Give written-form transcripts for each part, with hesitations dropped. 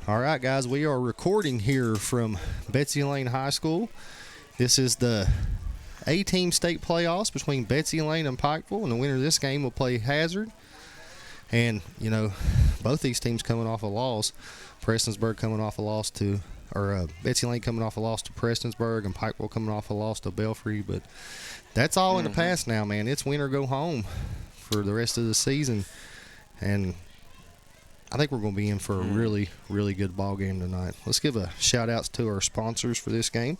All right, guys, we are recording here from Betsy Lane High School. This is the A-team state playoffs between Betsy Lane and Pikeville, and the winner of this game will play Hazard. And, you know, both these teams coming off a loss. Prestonsburg coming off a loss to, Betsy Lane coming off a loss to Prestonsburg, and Pikeville coming off a loss to Belfry. But that's all in the past now, man. It's win or go home for the rest of the season. And I think we're going to be in for a really, really good ball game tonight. Let's give a shout-outs to our sponsors for this game.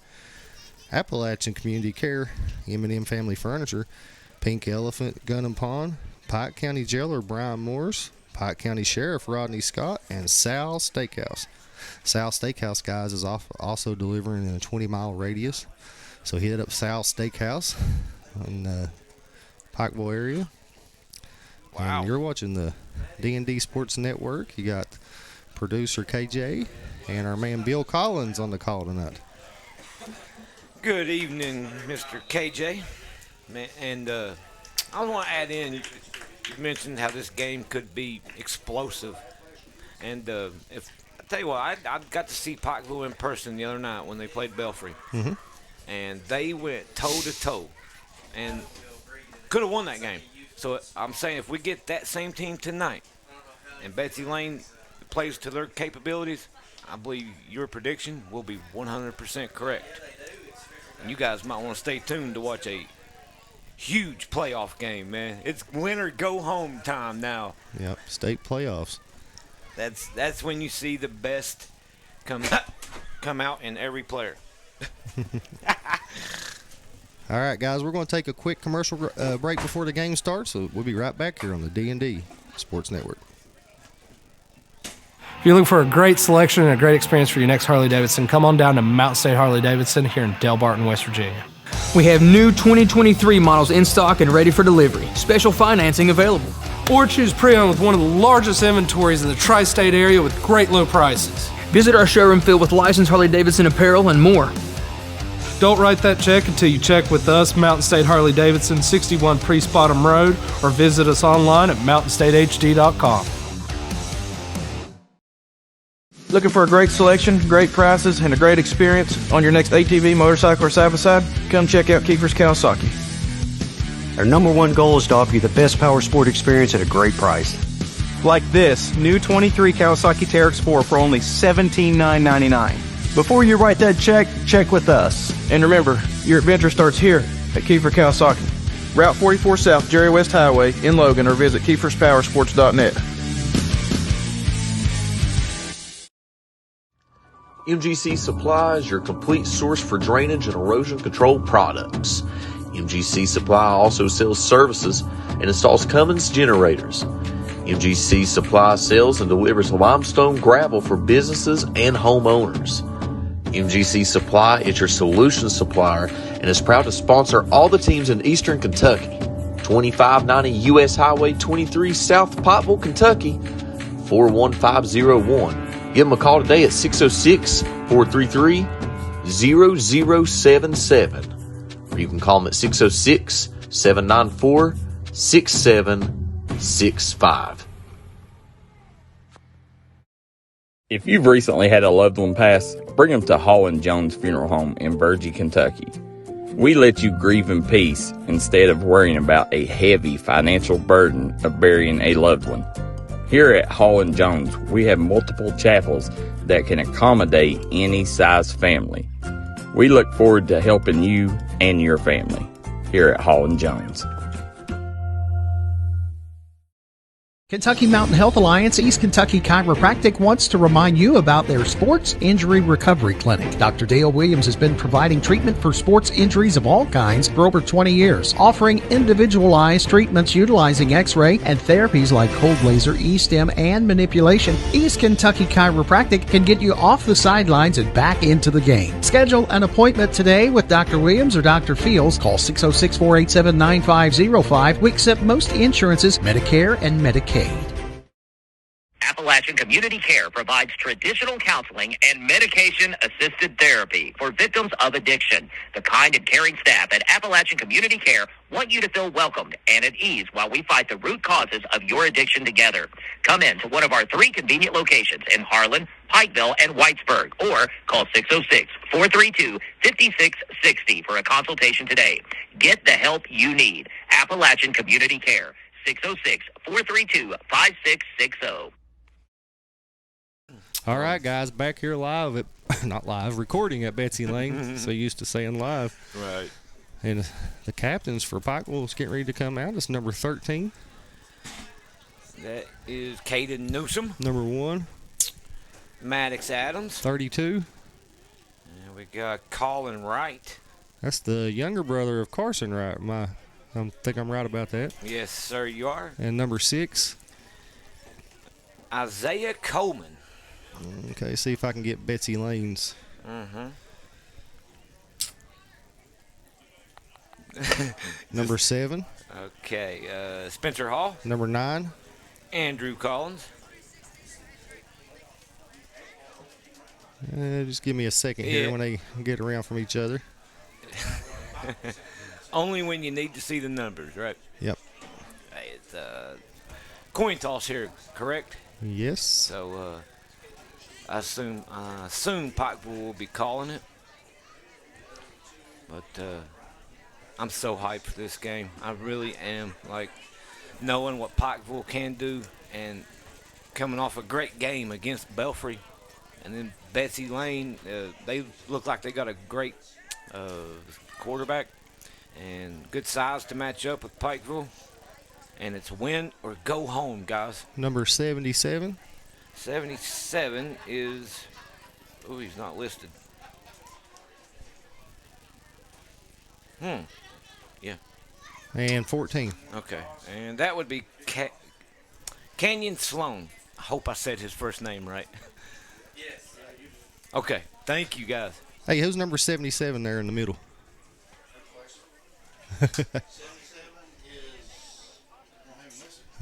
Appalachian Community Care, M&M Family Furniture, Pink Elephant Gun and Pawn, Pike County Jailer Brian Morris, Pike County Sheriff Rodney Scott, and Sal's Steakhouse. Sal's Steakhouse, guys, is also delivering in a 20-mile radius. So hit up Sal's Steakhouse in the Pikeville area. Wow. And you're watching the D&D Sports Network. You got producer KJ and our man Bill Collins on the call tonight. Good evening, Mr. KJ. And I want to add in, you mentioned how this game could be explosive. And if I tell you what, I got to see Pikeville in person the other night when they played Belfry. Mm-hmm. And they went toe-to-toe and could have won that game. So I'm saying if we get that same team tonight and Betsy Lane plays to their capabilities, I believe your prediction will be 100% correct. And you guys might want to stay tuned to watch a huge playoff game, man. It's win or go home time now. Yep, state playoffs. That's when you see the best come out in every player. All right, guys, we're going to take a quick commercial break before the game starts, so we'll be right back here on the D&D Sports Network. If you're looking for a great selection and a great experience for your next Harley-Davidson, come on down to Mountain State Harley-Davidson here in Del Barton, West Virginia. We have new 2023 models in stock and ready for delivery. Special financing available. Or choose pre-owned with one of the largest inventories in the tri-state area with great low prices. Visit our showroom filled with licensed Harley-Davidson apparel and more. Don't write that check until you check with us, Mountain State Harley-Davidson, 61 Priest Bottom Road, or visit us online at mountainstatehd.com. Looking for a great selection, great prices, and a great experience on your next ATV, motorcycle, or side-by-side? Come check out Kiefer's Kawasaki. Our number one goal is to offer you the best power sport experience at a great price. Like this new 23 Kawasaki Teryx 4 for only $17,999. Before you write that check with us. And remember, your adventure starts here at Kiefer Kawasaki. Route 44 South, Jerry West Highway in Logan, or visit KiefersPowersports.net. MGC Supply is your complete source for drainage and erosion control products. MGC Supply also sells services and installs Cummins generators. MGC Supply sells and delivers limestone gravel for businesses and homeowners. MGC Supply is your solution supplier and is proud to sponsor all the teams in Eastern Kentucky. 2590 U.S. Highway 23 South Pikeville, Kentucky, 41501. Give them a call today at 606-433-0077. Or you can call them at 606-794-6765. If you've recently had a loved one pass, bring them to Hall & Jones Funeral Home in Burgee, Kentucky. We let you grieve in peace instead of worrying about a heavy financial burden of burying a loved one. Here at Hall & Jones, we have multiple chapels that can accommodate any size family. We look forward to helping you and your family here at Hall & Jones. Kentucky Mountain Health Alliance East Kentucky Chiropractic wants to remind you about their Sports Injury Recovery Clinic. Dr. Dale Williams has been providing treatment for sports injuries of all kinds for over 20 years, offering individualized treatments utilizing X-ray and therapies like cold laser, E-stim, and manipulation. East Kentucky Chiropractic can get you off the sidelines and back into the game. Schedule an appointment today with Dr. Williams or Dr. Fields. Call 606-487-9505. We accept most insurances, Medicare and Medicaid. Appalachian Community Care provides traditional counseling and medication-assisted therapy for victims of addiction. The kind and caring staff at Appalachian Community Care want you to feel welcomed and at ease while we fight the root causes of your addiction together. Come in to one of our 3 convenient locations in Harlan, Pikeville, and Whitesburg, or call 606-432-5660 for a consultation today. Get the help you need. Appalachian Community Care, 606-432-5660. All right, guys, back here live at, not live, recording at Betsy Lane. So used to saying live. Right. And the captains for Pikeville is getting ready to come out. It's number 13. That is Caden Newsom. Number 1. Maddox Adams. 32. And we got Colin Wright. That's the younger brother of Carson Wright. I think I'm right about that. Yes, sir, you are. And number 6. Isaiah Coleman. Okay, see if I can get Betsy Lane's. Number 7. Okay, Spencer Hall. Number 9. Andrew Collins. Just give me a second here when they get around from each other. Only when you need to see the numbers, right? Yep. It's coin toss here, correct? Yes. So I assume Pikeville will be calling it. But I'm so hyped for this game. I really am. Like, knowing what Pikeville can do and coming off a great game against Belfry. And then Betsy Lane, they look like they got a great quarterback and good size to match up with Pikeville. And it's win or go home, guys. Number 77. 77 is, oh, he's not listed. Yeah. And 14. Okay. And that would be Canyon Sloan. I hope I said his first name right. Yes. Okay. Thank you, guys. Hey, who's number 77 there in the middle?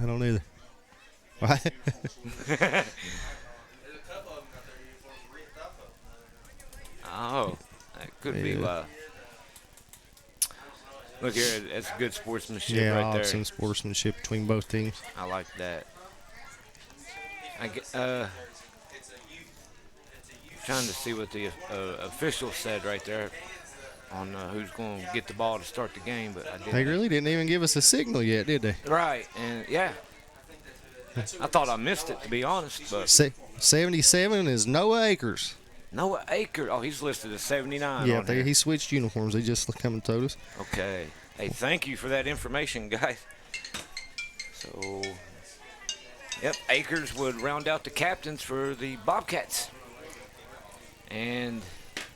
I don't either. Oh, that could be. Look here, that's good sportsmanship right there. Yeah, some sportsmanship between both teams. I like that. Trying to see what the official said right there on who's going to get the ball to start the game, but I didn't. They really didn't even give us a signal yet, did they? Right, and yeah. I thought I missed it, to be honest. But 77 is Noah Akers. Noah Akers. Oh, he's listed as 79. Yeah, he switched uniforms. They just come and told us. Okay. Hey, thank you for that information, guys. So, yep, Akers would round out the captains for the Bobcats. And,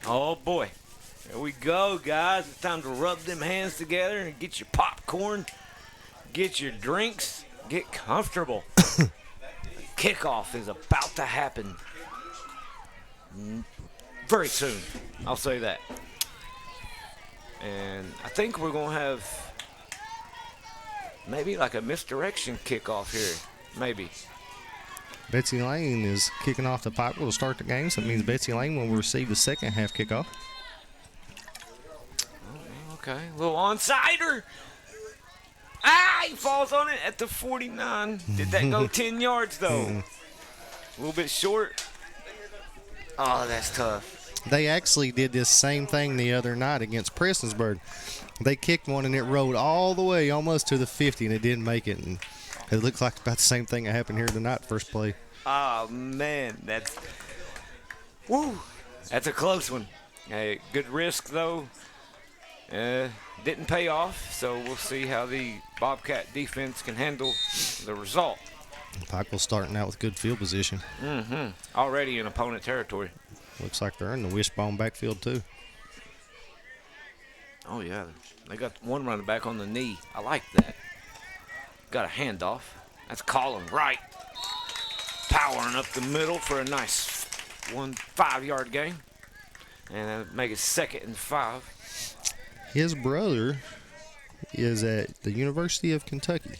oh, boy. Here we go, guys. It's time to rub them hands together and get your popcorn, get your drinks, get comfortable. Kickoff is about to happen very soon. I'll say that. And I think we're going to have maybe like a misdirection kickoff here. Maybe. Betsy Lane is kicking off the Pikeville to start the game, so that means Betsy Lane will receive the second half kickoff. Okay, a little onside-er. Ah, he falls on it at the 49. Did that go 10 yards, though? A little bit short. Oh, that's tough. They actually did this same thing the other night against Prestonsburg. They kicked one, and it rolled all the way almost to the 50, and it didn't make it. And it looks like about the same thing that happened here tonight, first play. Oh, man, that's a close one. Hey, good risk, though. Didn't pay off, so we'll see how the Bobcat defense can handle the result. Pikeville starting out with good field position. Already in opponent territory. Looks like they're in the wishbone backfield, too. Oh, yeah. They got one running back on the knee. I like that. Got a handoff. That's Colin Wright. Powering up the middle for a nice 5-yard gain. And make it 2nd and 5. His brother is at the University of Kentucky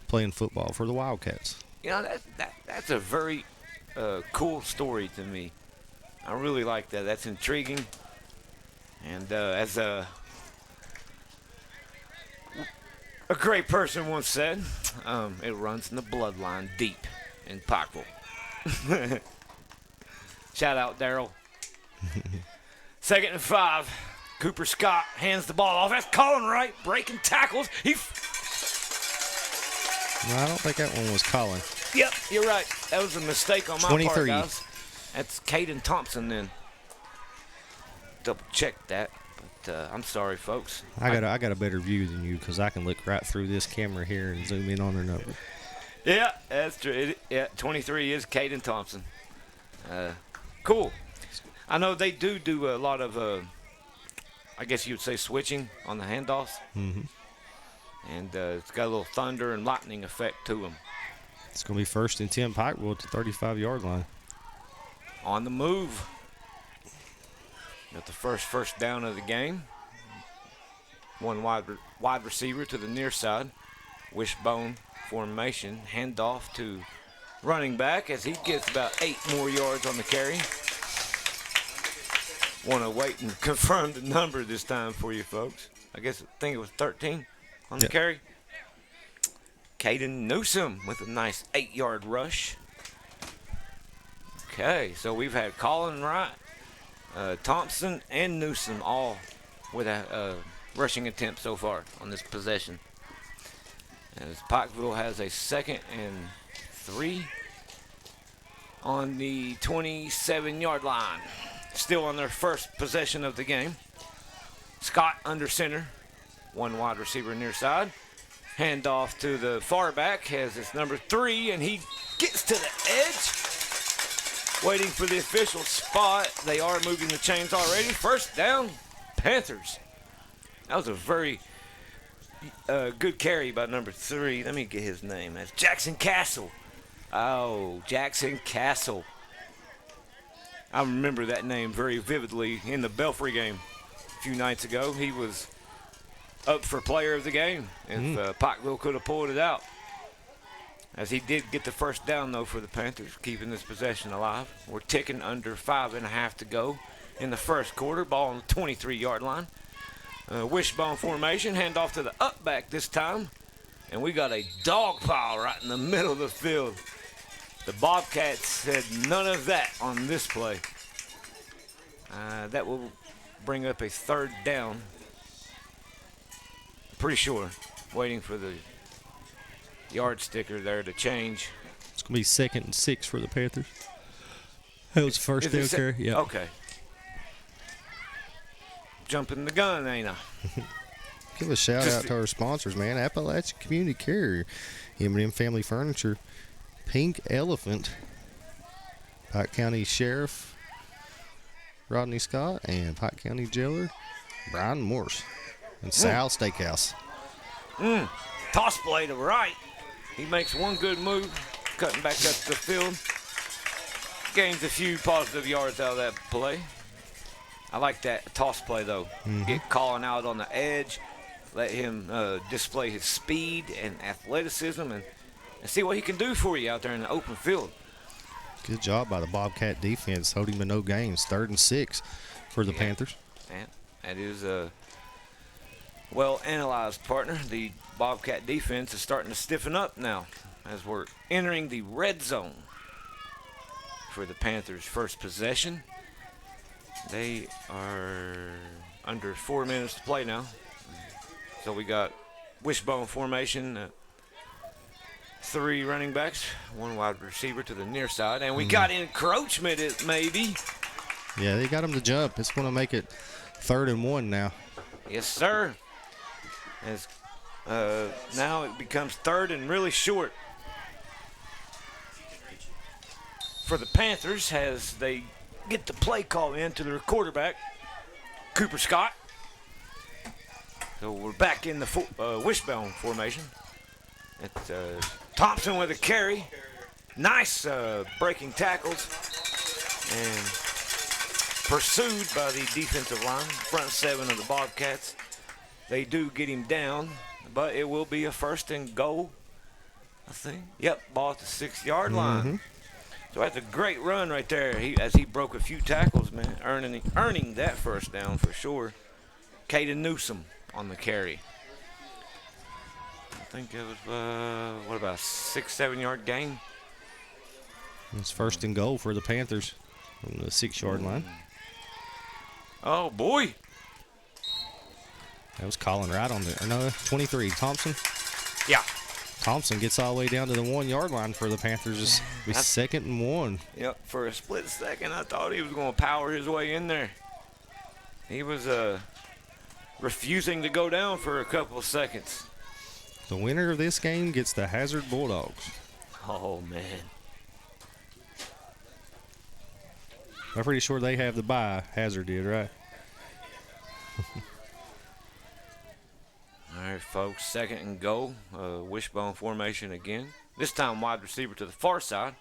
playing football for the Wildcats. You know, That's a very cool story to me. I really like that. That's intriguing. And as a great person once said, it runs in the bloodline deep in Pikeville. Shout out, Daryl. 2nd and 5. Cooper Scott hands the ball off. That's Colin Wright breaking tackles. No, I don't think that one was Colin. Yep, you're right. That was a mistake on my 23. part, guys. That's Caden Thompson then. Double check that, but I'm sorry, folks. I got a better view than you because I can look right through this camera here and zoom in on their number. Yeah, that's true. 23 is Caden Thompson. Cool. I know they do a lot of, I guess you would say, switching on the handoffs. Mm-hmm. And it's got a little thunder and lightning effect to them. It's going to be 1st and 10 Pikeville at the 35-yard line. On the move. Got the first down of the game. One wide receiver to the near side. Wishbone formation. Handoff to running back as he gets about 8 more yards on the carry. Want to wait and confirm the number this time for you folks. I think it was 13 on the carry. Caden Newsom with a nice 8-yard rush. Okay, so we've had Colin Wright, Thompson, and Newsom all with a rushing attempt so far on this possession. As Pikeville has a 2nd and 3 on the 27-yard line. Still on their first possession of the game. Scott under center. One wide receiver near side. Handoff to the far back. Has his number 3, and he gets to the edge. Waiting for the official spot. They are moving the chains already. 1st down, Panthers. That was a very good carry by number 3. Let me get his name. That's Jackson Castle. Oh, Jackson Castle. I remember that name very vividly in the Belfry game a few nights ago. He was up for player of the game if Pikeville could have pulled it out. As he did get the 1st down, though, for the Panthers, keeping this possession alive. We're ticking under 5.5 to go in the 1st quarter. Ball on the 23-yard line. Wishbone formation, handoff to the up back this time. And we got a dog pile right in the middle of the field. The Bobcats had none of that on this play. That will bring up a 3rd down. Pretty sure. Waiting for the yard sticker there to change. It's going to be 2nd and 6 for the Panthers. That was 1st down carry. Yeah. Okay. Jumping the gun, ain't I? Give a shout out to our sponsors, man. Appalachian Community Care, M&M Family Furniture, Pink Elephant, Pike County Sheriff Rodney Scott, and Pike County Jailer Brian Morse, and Sal Steakhouse. Toss play to right. He makes one good move, cutting back up the field. Gains a few positive yards out of that play. I like that toss play, though. Get Colin out on the edge, let him display his speed and athleticism, and see what he can do for you out there in the open field. Good job by the Bobcat defense, holding him to no gains. 3rd and 6 for the Panthers. And that is a well-analyzed, partner. The Bobcat defense is starting to stiffen up now as we're entering the red zone for the Panthers' first possession. They are under 4 minutes to play now. So we got wishbone formation, 3 running backs, 1 wide receiver to the near side, and we got encroachment maybe. Yeah, they got him to jump. It's going to make it 3rd and 1 now. Yes, sir. As now it becomes 3rd and really short for the Panthers as they get the play call in to their quarterback, Cooper Scott. So we're back in the wishbone formation. It's Thompson with a carry. Nice breaking tackles. And pursued by the defensive line, front 7 of the Bobcats. They do get him down, but it will be a 1st and goal I think. Yep, ball at the 6-yard line. So that's a great run right there. As he broke a few tackles, man, earning that first down for sure. Caden Newsom on the carry. I think it was, what about a 6-7 yard gain? It's first and goal for the Panthers from the 6-yard line. Oh, boy. That was Colin Wright on the, or no, 23, Thompson. Yeah. Thompson gets all the way down to the 1-yard line for the Panthers. It's be 2nd and 1. Yep, for a split second, I thought he was going to power his way in there. He was refusing to go down for a couple of seconds. The winner of this game gets the Hazard Bulldogs. Oh, man. I'm pretty sure they have the bye. Hazard did, right? All right, folks, 2nd and goal. Wishbone formation again. This time wide receiver to the far side.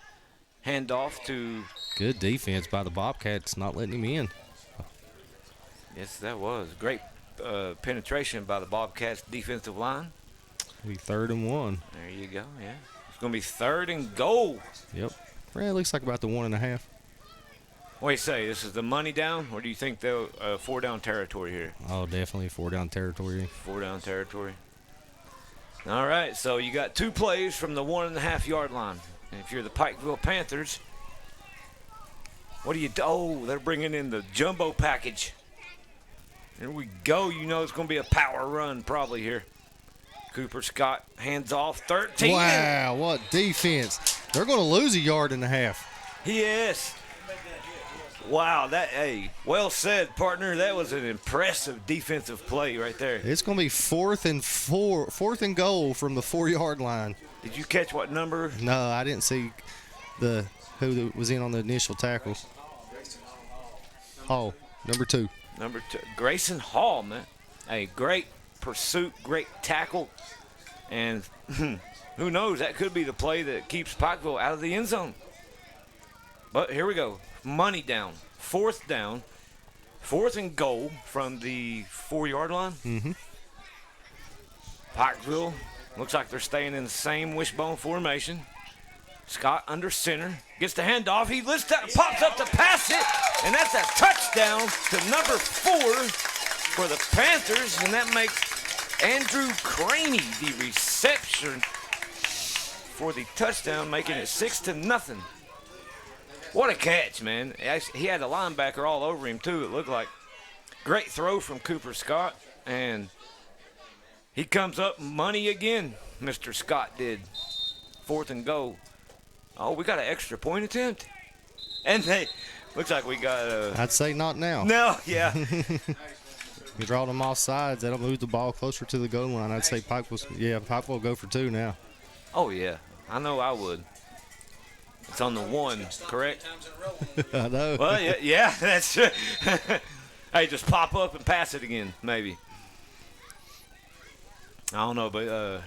Handoff to... Good defense by the Bobcats, not letting him in. Yes, that was. Great penetration by the Bobcats defensive line. Be 3rd and 1. There you go, yeah. It's going to be 3rd and goal. Yep. Well, it looks like about the 1.5. What do you say? This is the money down, or do you think they'll 4-down territory here? Oh, definitely 4-down territory. 4-down territory. All right, so you got 2 plays from the 1.5 yard line. And if you're the Pikeville Panthers, what do you do? Oh, they're bringing in the jumbo package. Here we go. You know it's going to be a power run probably here. Cooper Scott hands off 13. Wow, what defense. They're going to lose 1.5 yards. Yes. Wow, well said, partner. That was an impressive defensive play right there. It's going to be 4th and goal from the 4-yard line. Did you catch what number? No, I didn't see who was in on the initial tackles. Hall, number 2. Number 2, Grayson Hall, man. Hey, great pursuit, great tackle, and who knows, that could be the play that keeps Pikeville out of the end zone. But here we go. Money down. 4th down. 4th and goal from the 4-yard line. Pikeville looks like they're staying in the same wishbone formation. Scott under center. Gets the handoff. He lifts that, pops up to pass it, and that's a touchdown to number 4 for the Panthers, and that makes Andrew Craney the reception for the touchdown, making it 6-0. What a catch, man. He had a linebacker all over him, too, it looked like. Great throw from Cooper Scott, and he comes up money again, Mr. Scott did. 4th and goal. Oh, we got an extra point attempt. And looks like we got I'd say not now. No, yeah. You draw them off sides, that'll move the ball closer to the goal line. I'd say Pikeville will go for 2 now. Oh, yeah. I know I would. It's on the 1, correct? I know. Well, yeah, that's true. Hey, just pop up and pass it again, maybe. I don't know, but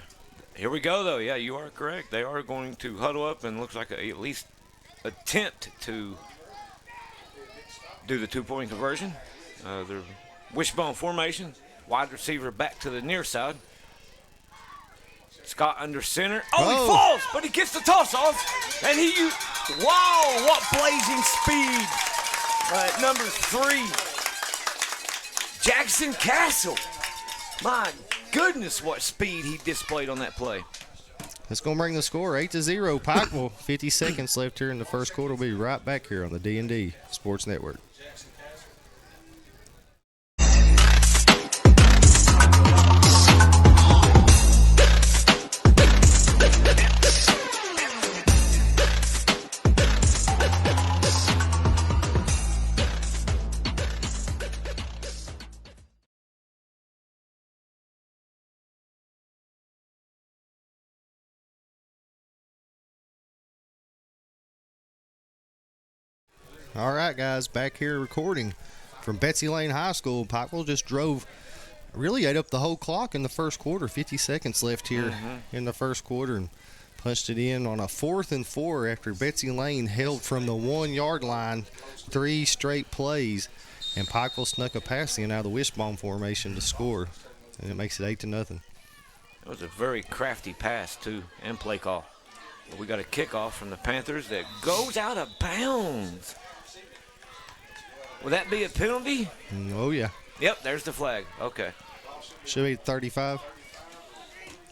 here we go, though. Yeah, you are correct. They are going to huddle up and looks like at least attempt to do the 2-point conversion. Their wishbone formation. Wide receiver back to the near side. Scott under center. Oh, he falls, but he gets the toss off. And wow, what blazing speed. Number 3, Jackson Castle. My goodness, what speed he displayed on that play. That's going to bring the score 8-0. Pikeville, 50 seconds left here in the first quarter. We'll be right back here on the D&D Sports Network. All right, guys, back here recording from Betsy Lane High School. Pikeville just really ate up the whole clock in the first quarter. 50 seconds left here in the first quarter and punched it in on a 4th and 4 after Betsy Lane held from the 1-yard line 3 straight plays. And Pikeville snuck a pass in out of the wishbone formation to score. And it makes it 8-0. It was a very crafty pass, too, and play call. But we got a kickoff from the Panthers that goes out of bounds. Will that be a penalty? Oh, yeah. Yep, there's the flag. Okay. Should be 35.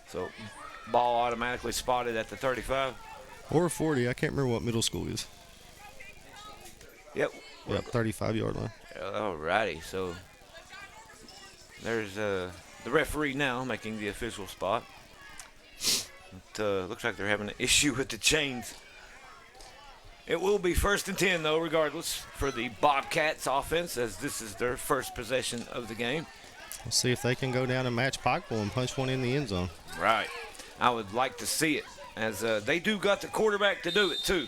So, ball automatically spotted at the 35. Or 40. I can't remember what middle school is. Yep. Yep, 35-yard line. All righty. So, there's the referee now making the official spot. It looks like they're having an issue with the chains. It will be 1st and 10, though, regardless, for the Bobcats offense, as this is their first possession of the game. We'll see if they can go down and match Pikeville and punch one in the end zone. Right. I would like to see it, as they do got the quarterback to do it, too.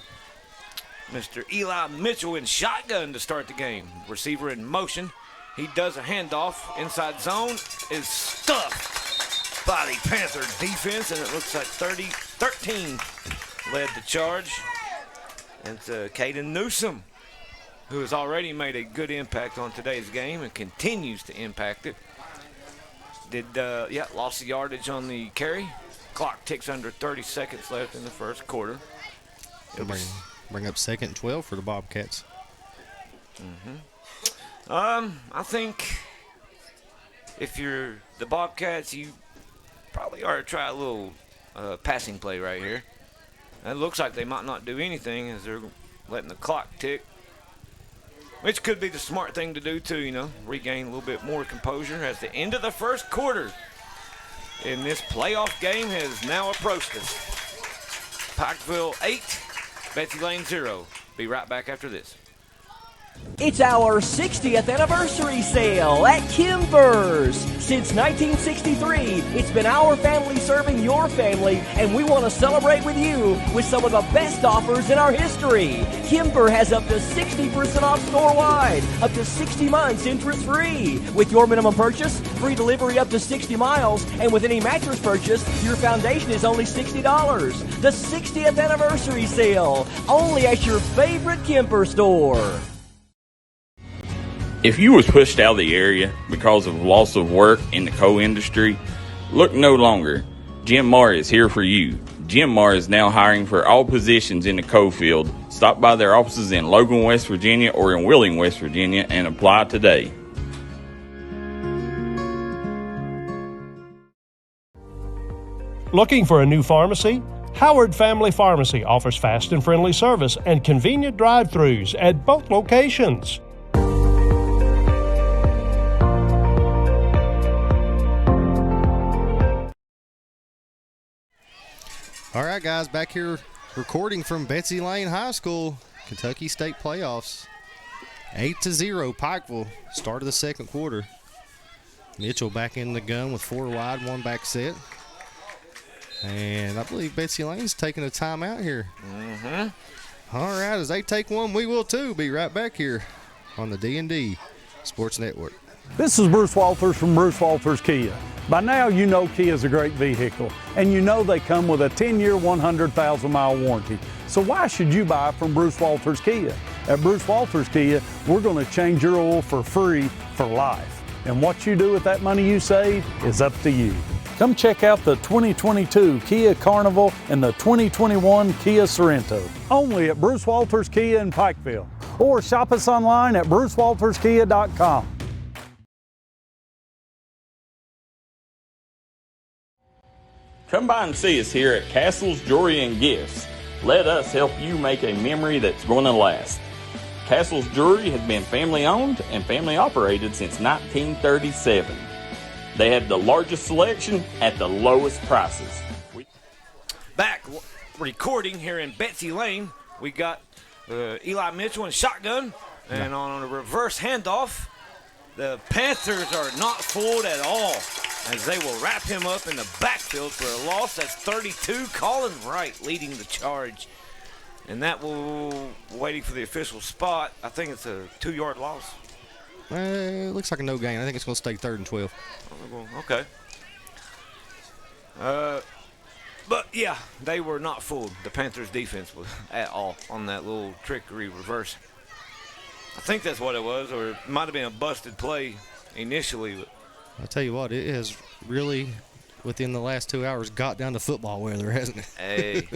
Mr. Eli Mitchell in shotgun to start the game. Receiver in motion. He does a handoff. Inside zone is stuffed by the Panther defense, and it looks like 13 led the charge. And it's Caden Newsom, who has already made a good impact on today's game and continues to impact it. Lost the yardage on the carry. Clock ticks under 30 seconds left in the first quarter. Bring up 2nd and 12 for the Bobcats. I think if you're the Bobcats, you probably ought to try a little passing play right here. It looks like they might not do anything as they're letting the clock tick, which could be the smart thing to do too, regain a little bit more composure as the end of the first quarter in this playoff game has now approached us. Pikeville 8, Betsy Lane 0. Be right back after this. It's our 60th anniversary sale at Kimber's. Since 1963, it's been our family serving your family, and we want to celebrate with you with some of the best offers in our history. Kimber has up to 60% off store-wide, up to 60 months interest-free. With your minimum purchase, free delivery up to 60 miles, and with any mattress purchase, your foundation is only $60. The 60th anniversary sale, only at your favorite Kimber store. If you was pushed out of the area because of loss of work in the coal industry, look no longer. Jim Marr is here for you. Jim Marr is now hiring for all positions in the coal field. Stop by their offices in Logan, West Virginia or in Wheeling, West Virginia and apply today. Looking for a new pharmacy? Howard Family Pharmacy offers fast and friendly service and convenient drive-thrus at both locations. All right, guys, back here recording from Betsy Lane High School, Kentucky State Playoffs. 8-0, Pikeville, start of the second quarter. Mitchell back in the gun with 4 wide, 1 back set. And I believe Betsy Lane's taking a timeout here. All right, as they take one, we will too. Be right back here on the D&D Sports Network. This is Bruce Walters from Bruce Walters Kia. By now, you know Kia is a great vehicle, and you know they come with a 10-year, 100,000-mile warranty. So why should you buy from Bruce Walters Kia? At Bruce Walters Kia, we're going to change your oil for free for life. And what you do with that money you save is up to you. Come check out the 2022 Kia Carnival and the 2021 Kia Sorento. Only at Bruce Walters Kia in Pikeville. Or shop us online at brucewalterskia.com. Come by and see us here at Castle's Jewelry and Gifts. Let us help you make a memory that's going to last. Castle's Jewelry has been family owned and family operated since 1937. They have the largest selection at the lowest prices. Back recording here in Betsy Lane, we got Eli Mitchell in shotgun, and on a reverse handoff, the Panthers are not fooled at all, as they will wrap him up in the backfield for a loss. That's 32. Colin Wright leading the charge. And that will, waiting for the official spot, I think it's a 2-yard loss. It looks like a no gain. I think it's going to stay 3rd and 12. Okay. But, yeah, they were not fooled. The Panthers' defense was at all on that little trickery reverse. I think that's what it was, or it might have been a busted play initially. I'll tell you what, it has really within the last 2 hours got down to football weather, hasn't it? Hey.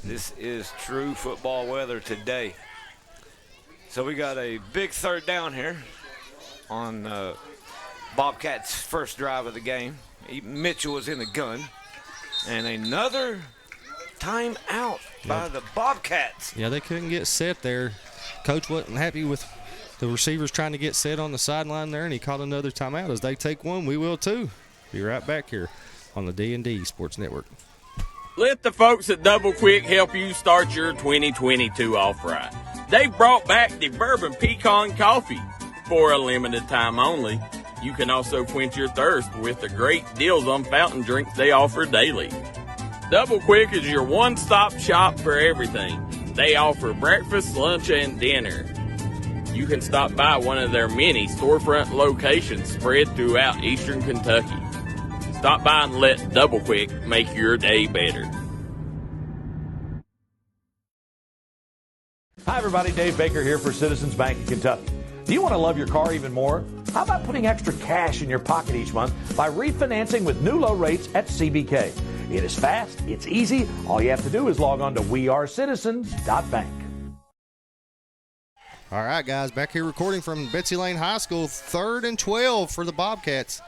This is true football weather today. So we got a big third down here on Bobcats' first drive of the game. Mitchell was in the gun. And another timeout by the Bobcats. Yeah, they couldn't get set there. Coach wasn't happy with the receivers trying to get set on the sideline there, and he called another timeout. As they take one, we will too. Be right back here on the D&D Sports Network. Let the folks at Double Quick help you start your 2022 off right. They've brought back the Bourbon Pecan Coffee for a limited time only. You can also quench your thirst with the great deals on fountain drinks they offer daily. Double Quick is your one-stop shop for everything. They offer breakfast, lunch, and dinner. You can stop by one of their many storefront locations spread throughout eastern Kentucky. Stop by and let Double Quick make your day better. Hi, everybody. Dave Baker here for Citizens Bank of Kentucky. Do you want to love your car even more? How about putting extra cash in your pocket each month by refinancing with new low rates at CBK? It is fast. It's easy. All you have to do is log on to wearecitizens.bank. All right, guys, back here recording from Betsy Lane High School. 3rd and 12 for the Bobcats.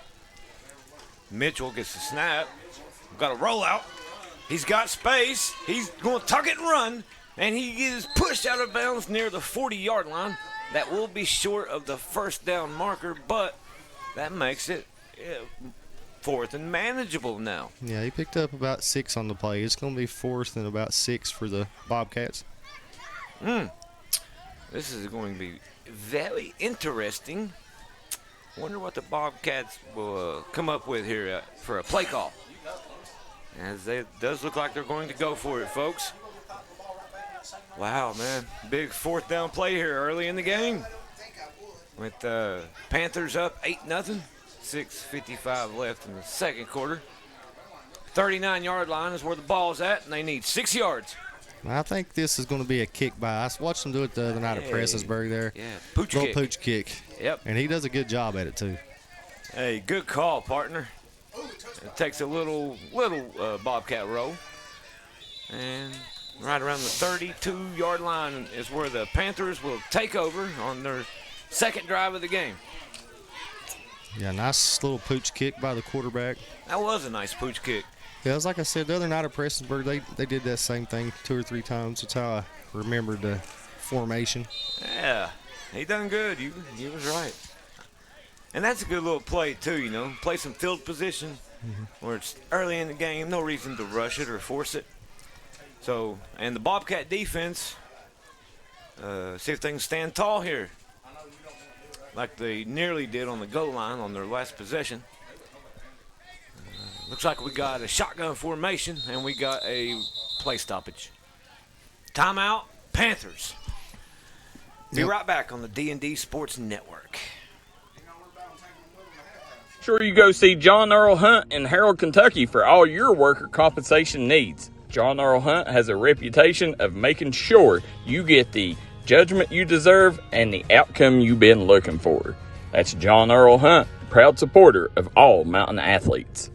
Mitchell gets the snap. Got a rollout. He's got space. He's going to tuck it and run. And he is pushed out of bounds near the 40-yard line. That will be short of the first down marker, but that makes it 4th and manageable now. Yeah, he picked up about 6 on the play. It's going to be 4th and about 6 for the Bobcats. This is going to be very interesting. Wonder what the Bobcats will come up with here for a play call. As it does look like they're going to go for it, folks. Wow, man. Big 4th down play here early in the game. With the Panthers up 8-0. 6:55 left in the second quarter. 39-yard line is where the ball's at, and they need 6 yards. I think this is going to be a kick by. I watched him do it the other night at Prestonsburg there. Yeah, pooch kick. Pooch kick. Yep. And he does a good job at it, too. Hey, good call, partner. It takes a little Bobcat roll. And right around the 32-yard line is where the Panthers will take over on their second drive of the game. Yeah, nice little pooch kick by the quarterback. That was a nice pooch kick. Yeah, it was like I said the other night at Prestonsburg, they did that same thing 2 or 3 times. That's how I remembered the formation. Yeah, he done good. You was right. And that's a good little play, too, you know. Play some field position where it's early in the game. No reason to rush it or force it. So, and the Bobcat defense, see if they can stand tall here. Like they nearly did on the goal line on their last possession. Looks like we got a shotgun formation, and we got a play stoppage. Timeout, Panthers. Be right back on the D&D Sports Network. Sure, you go see John Earl Hunt in Harold, Kentucky for all your worker compensation needs. John Earl Hunt has a reputation of making sure you get the judgment you deserve and the outcome you've been looking for. That's John Earl Hunt, proud supporter of all mountain athletes.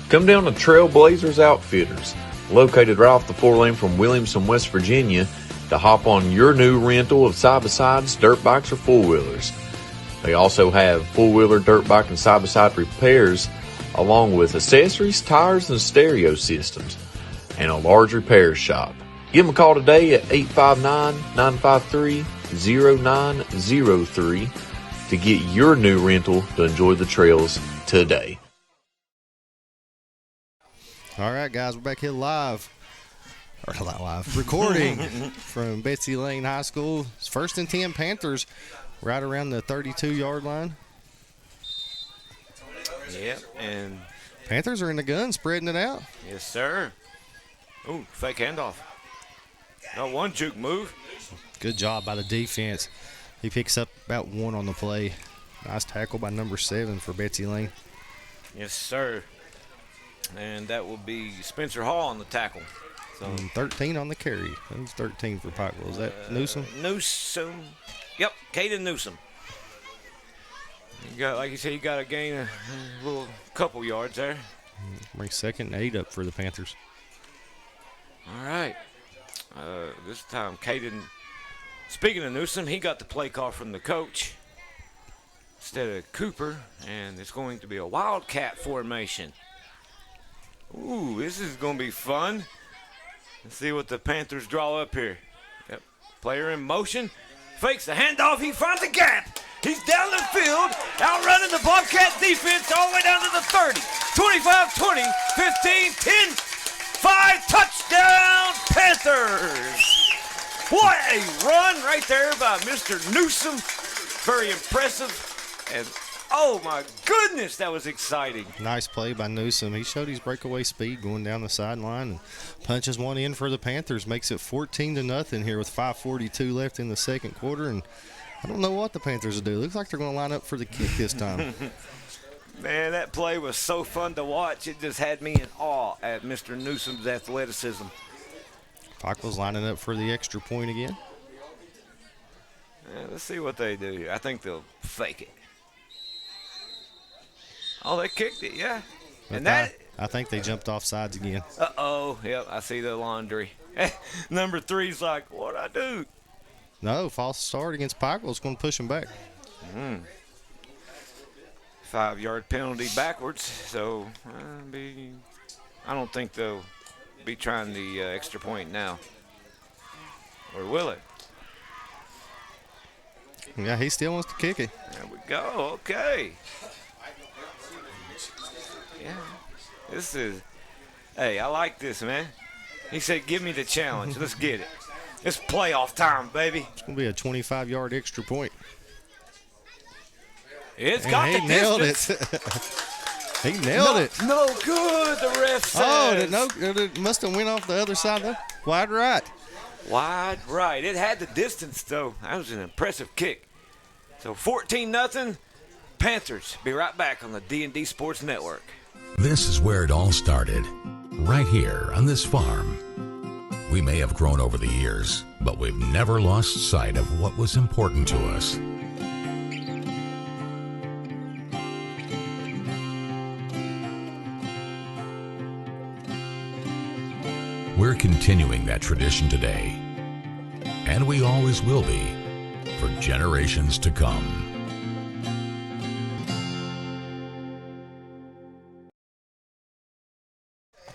Come down to Trailblazers Outfitters, located right off the 4-lane from Williamson, West Virginia, to hop on your new rental of side-by-sides, dirt bikes, or four-wheelers. They also have four-wheeler, dirt bike, and side-by-side repairs, along with accessories, tires, and stereo systems, and a large repair shop. Give them a call today at 859-953-0903 to get your new rental to enjoy the trails today. All right, guys, we're back here recording from Betsy Lane High School. It's 1st and 10 Panthers right around the 32-yard line. Yep, and Panthers are in the gun, spreading it out. Yes, sir. Ooh, fake handoff. Got one juke move. Good job by the defense. He picks up about 1 on the play. Nice tackle by number 7 for Betsy Lane. Yes, sir. And that will be Spencer Hall on the tackle. So 13 on the carry. That was 13 for Pikeville. Is that Newsom? Newsom. Yep, Caden Newsom. You got, like you said, you got to gain a little couple yards there. Bring 2nd and 8 up for the Panthers. All right. This time, Caden, speaking of Newsom, he got the play call from the coach instead of Cooper, and it's going to be a Wildcat formation. Ooh, this is going to be fun. Let's see what the Panthers draw up here. Yep, player in motion, fakes the handoff, he finds a gap. He's down the field, outrunning the Bobcat defense all the way down to the 30, 25, 20, 15, 10, 5, touchdown Panthers. What a run right there by Mr. Newsom. Very impressive. And oh my goodness, that was exciting. Nice play by Newsom. He showed his breakaway speed going down the sideline and punches one in for the Panthers. Makes it 14-0 here with 5:42 left in the second quarter. And I don't know what the Panthers will do. Looks like they're going to line up for the kick this time. Man, that play was so fun to watch. It just had me in awe at Mr. Newsom's athleticism. Pikeville's lining up for the extra point again. Yeah, let's see what they do here. I think they'll fake it. Oh, they kicked it, yeah. But And that. I think they jumped off sides again. Uh-oh. Yep, I see the laundry. Number 3's like, what'd I do? No, false start against Pikeville. It's going to push them back. 5-yard penalty backwards. So, I don't think they'll be trying the extra point now. Or will it? Yeah, he still wants to kick it. There we go. Okay. Yeah. This is, hey, I like this, man. He said, give me the challenge. Let's get it. It's playoff time, baby. It's going to be a 25-yard extra point. It's And got he the nailed distance. it. He nailed it. No good, the ref says. Oh, it must have went off the other side. Wide right. Wide right. It had the distance, though. That was an impressive kick. So 14-0. Panthers. Be right back on the D&D Sports Network. This is where it all started, right here on this farm. We may have grown over the years, but we've never lost sight of what was important to us. We're continuing that tradition today, and we always will be for generations to come.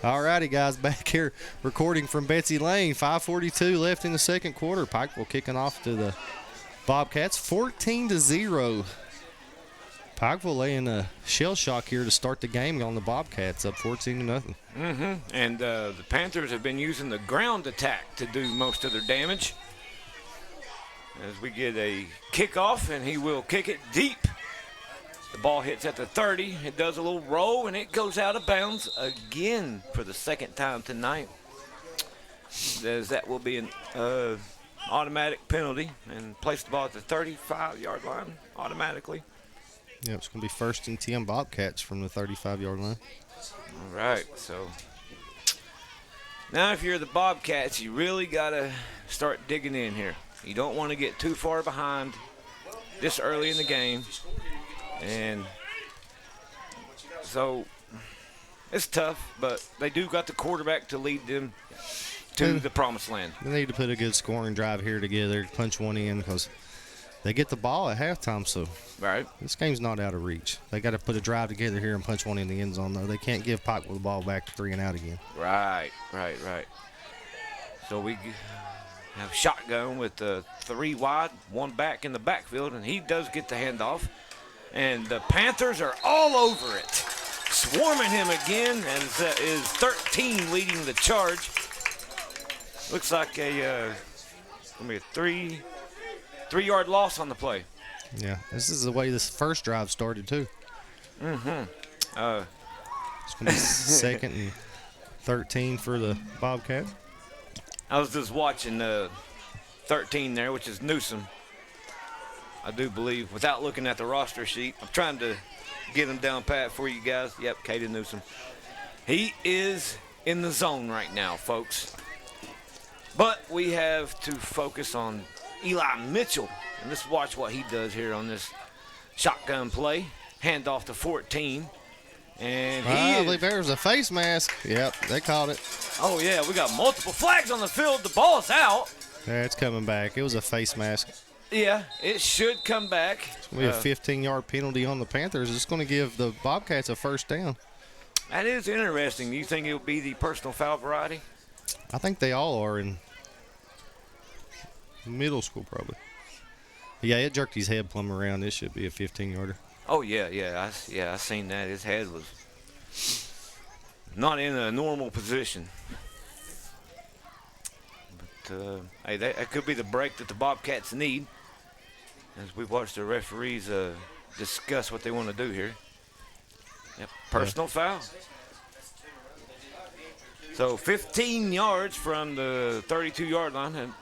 All righty, guys, back here recording from Betsy Lane. 5:42 left in the second quarter. Pikeville kicking off to the Bobcats, 14-0. Pikeville laying a shell shock here to start the game on the Bobcats, up 14-0. And the Panthers have been using the ground attack to do most of their damage. As we get a kickoff, and he will kick it deep. The ball hits at the 30. It does a little roll, and it goes out of bounds again for the second time tonight. As that will be an automatic penalty, and place the ball at the 35-yard line automatically. Yeah, it's going to be 1st and 10 Bobcats from the 35-yard line. All right, so now if you're the Bobcats, you really got to start digging in here. You don't want to get too far behind this early in the game. And so it's tough, but they do got the quarterback to lead them to the promised land. They need to put a good scoring drive here together, punch one in, because they get the ball at halftime, so right. This game's not out of reach. They got to put a drive together here and punch one in the end zone, though. They can't give Pikeville the ball back to 3 and out again. Right. So we have shotgun with 3 wide, 1 back in the backfield, and he does get the handoff. And the Panthers are all over it, swarming him again, as is 13 leading the charge. Looks like gonna be a 3-yard loss on the play. Yeah, this is the way this first drive started too. It's gonna be 2nd and 13 for the Bobcats. I was just watching 13 there, which is Newsom. I do believe, without looking at the roster sheet. I'm trying to get him down pat for you guys. Yep, Caden Newsom. He is in the zone right now, folks. But we have to focus on Eli Mitchell And let's watch what he does here on this shotgun play. Hand off to 14. And I believe there's a face mask. Yep, they caught it. Oh, yeah, we got multiple flags on the field. The ball's out. Yeah, it's coming back. It was a face mask. Yeah, it should come back. It's going to be a 15-yard penalty on the Panthers. It's going to give the Bobcats a first down. That is interesting. Do you think it'll be the personal foul variety? I think they all are in middle school probably. Yeah, it jerked his head plumb around. This should be a 15-yarder. Oh, yeah. I seen that. His head was not in a normal position. But, hey, that could be the break that the Bobcats need as we watch the referees discuss what they want to do here. Yep, personal foul. So 15 yards from the 32-yard line and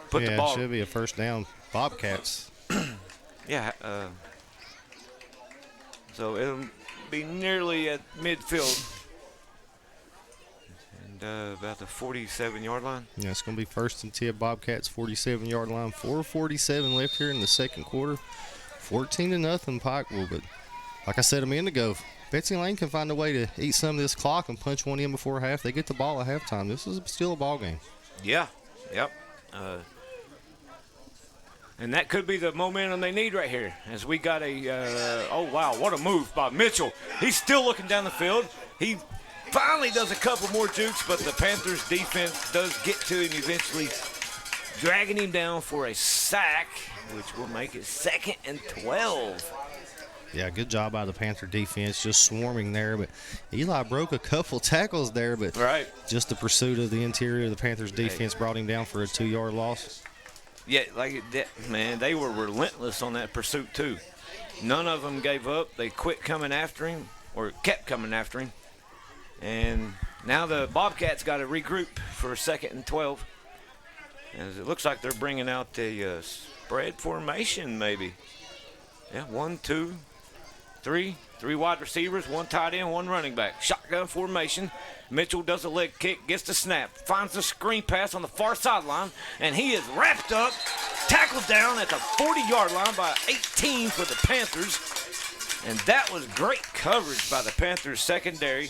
put the ball. It should be a first down. Bobcats. Yeah. So it'll be nearly at midfield. And about the 47-yard line. Yeah, it's going to be first and 10. Bobcats 47-yard line. 4:47 left here in the second quarter. 14-0 Pikeville. But like I said a minute ago, Betsy Lane can find a way to eat some of this clock and punch one in before half. They get the ball at halftime. This is still a ball game. Yeah. Yep. And that could be the momentum they need right here as we got a, oh, wow, what a move by Mitchell. He's still looking down the field. He finally does a couple more jukes, but the Panthers defense does get to him eventually, dragging him down for a sack, which will make it 2nd and 12. Yeah, good job by the Panther defense, just swarming there. But Eli broke a couple tackles there, but just the pursuit of the interior of the Panthers defense brought him down for a 2-yard loss. Yeah, like that, man, they were relentless on that pursuit too. None of them gave up. They quit coming after him, or kept coming after him. And now the Bobcats got to regroup for 2nd and 12. As it looks like they're bringing out the spread formation maybe. Yeah, 1, 2, 3. 3 wide receivers, 1 tight end, 1 running back. Shotgun formation. Mitchell does a leg kick, gets the snap, finds the screen pass on the far sideline, and he is wrapped up, tackled down at the 40-yard line by 18 for the Panthers. And that was great coverage by the Panthers secondary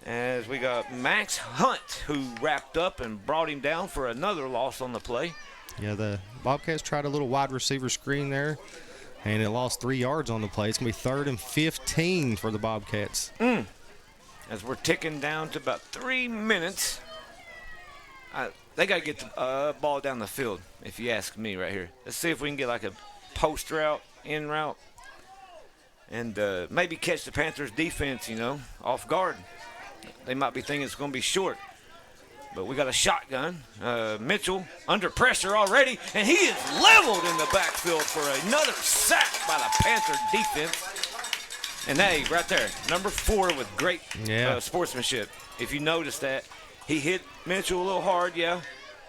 as we got Max Hunt, who wrapped up and brought him down for another loss on the play. Yeah, the Bobcats tried a little wide receiver screen there, and it lost 3 yards on the play. It's going to be 3rd and 15 for the Bobcats. As we're ticking down to about 3 minutes, they got to get the ball down the field, if you ask me right here. Let's see if we can get like a post route, in route, and maybe catch the Panthers defense, off guard. They might be thinking it's going to be short. But we got a shotgun. Mitchell under pressure already, and he is leveled in the backfield for another sack by the Panther defense. And hey, right there, number 4 with great sportsmanship. If you notice that, he hit Mitchell a little hard, in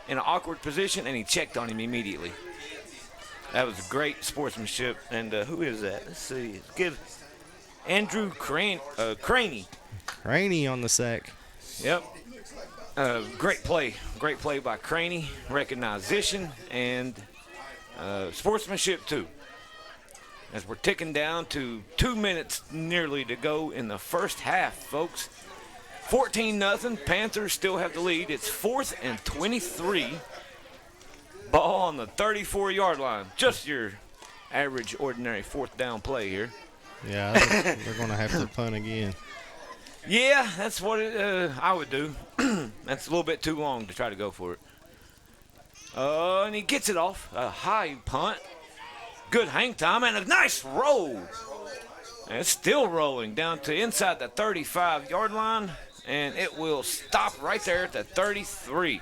an awkward position, and he checked on him immediately. That was great sportsmanship. And who is that? Let's see. Give Andrew Craney. Craney on the sack. Yep. Great play by Craney. Recognition and sportsmanship too. As we're ticking down to 2 minutes nearly to go in the first half, folks. 14-0. Panthers still have the lead. It's 4th and 23. Ball on the 34-yard line. Just your average, ordinary 4th down play here. Yeah, they're going to have to punt again. Yeah, that's what I would do. That's a little bit too long to try to go for it. And he gets it off. A high punt. Good hang time and a nice roll. And it's still rolling down to inside the 35-yard line. And it will stop right there at the 33.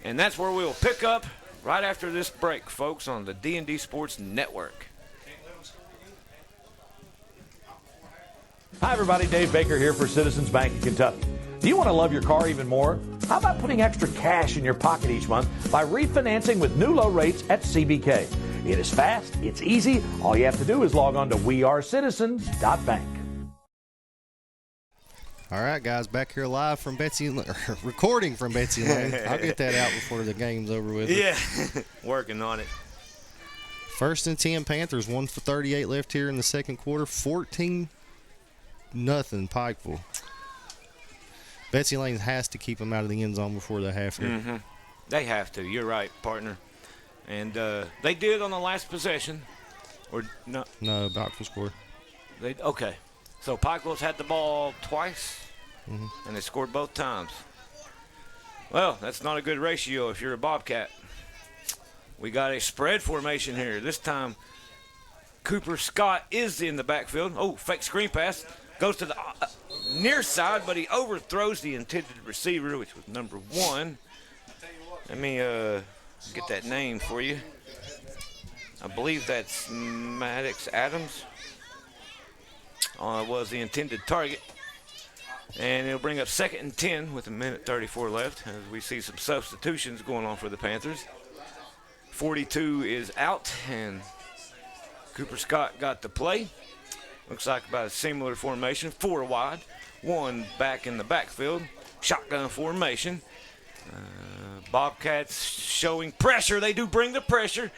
And that's where we'll pick up right after this break, folks, on the D&D Sports Network. Hi, everybody. Dave Baker here for Citizens Bank in Kentucky. Do you want to love your car even more? How about putting extra cash in your pocket each month by refinancing with new low rates at CBK? It is fast. It's easy. All you have to do is log on to wearecitizens.bank. All right, guys, back here live from recording from Betsy Lane. I'll get that out before the game's over with. Yeah, working on it. First and 10 Panthers, 1 for 38 left here in the second quarter. 14-0 Pikeville. Betsy Lane has to keep them out of the end zone before the half here. Mm-hmm. They have to. You're right, partner. And they did on the last possession. Or no? No, Pikeville scored. Okay. So Pikeville's had the ball twice, and they scored both times. Well, that's not a good ratio if you're a Bobcat. We got a spread formation here. This time, Cooper Scott is in the backfield. Oh, fake screen pass. Goes to the near side, but he overthrows the intended receiver, which was number 1. Let me get that name for you. I believe that's Maddox Adams. Was the intended target. And it'll bring up 2nd and 10 with 1:34 left as we see some substitutions going on for the Panthers. 42 is out, and Cooper Scott got the play. Looks like about a similar formation, 4 wide, 1 back in the backfield, shotgun formation. Bobcats showing pressure. They do bring the pressure.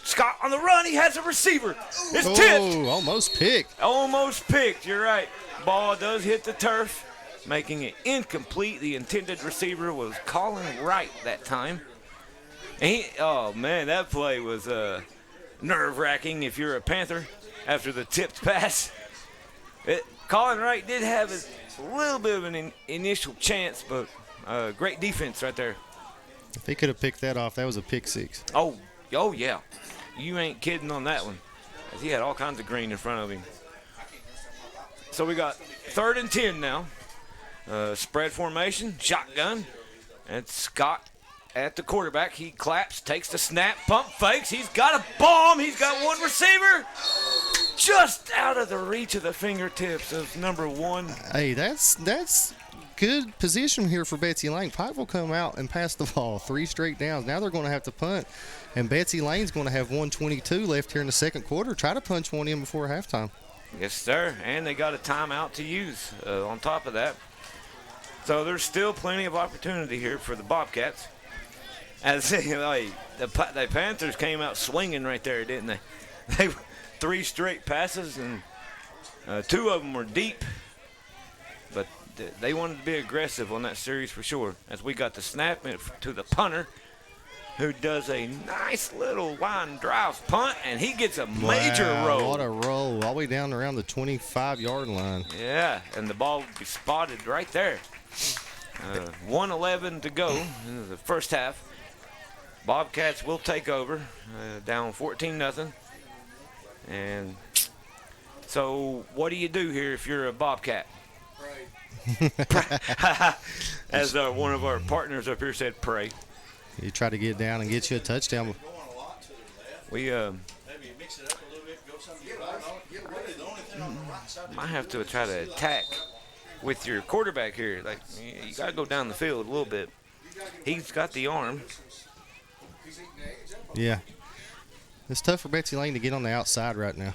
Scott on the run. He has a receiver. It's tipped. Oh, almost picked. Almost picked. You're right. Ball does hit the turf, making it incomplete. The intended receiver was calling right that time. And oh, man, that play was nerve-wracking if you're a Panther after the tipped pass. Colin Wright did have a little bit of an initial chance, but great defense right there. If he could have picked that off, that was a pick 6. Oh, yeah. You ain't kidding on that one. He had all kinds of green in front of him. So we got 3rd and 10 now. Spread formation, shotgun. And Scott at the quarterback. He claps, takes the snap, pump fakes. He's got a bomb. He's got 1 receiver. Just out of the reach of the fingertips of number 1. Hey, that's good position here for Betsy Lane. Pikeville come out and pass the ball 3 straight downs. Now they're going to have to punt. And Betsy Lane's going to have 1:22 left here in the second quarter. Try to punch one in before halftime. Yes, sir. And they got a timeout to use on top of that. So there's still plenty of opportunity here for the Bobcats. As the Panthers came out swinging right there, didn't they? They 3 straight passes, and 2 of them were deep. But they wanted to be aggressive on that series for sure. As we got the snap to the punter, who does a nice little line drive punt, and he gets a major roll. What a roll, all the way down around the 25-yard line. Yeah, and the ball will be spotted right there. 1:11 to go in the first half. Bobcats will take over, down 14-0. And so what do you do here if you're a Bobcat? As one of our partners up here said, pray. You try to get down and get you a touchdown. We might have to try to attack with your quarterback here. Like, you got to go down the field a little bit. He's got the arm. Yeah. It's tough for Betsy Lane to get on the outside right now.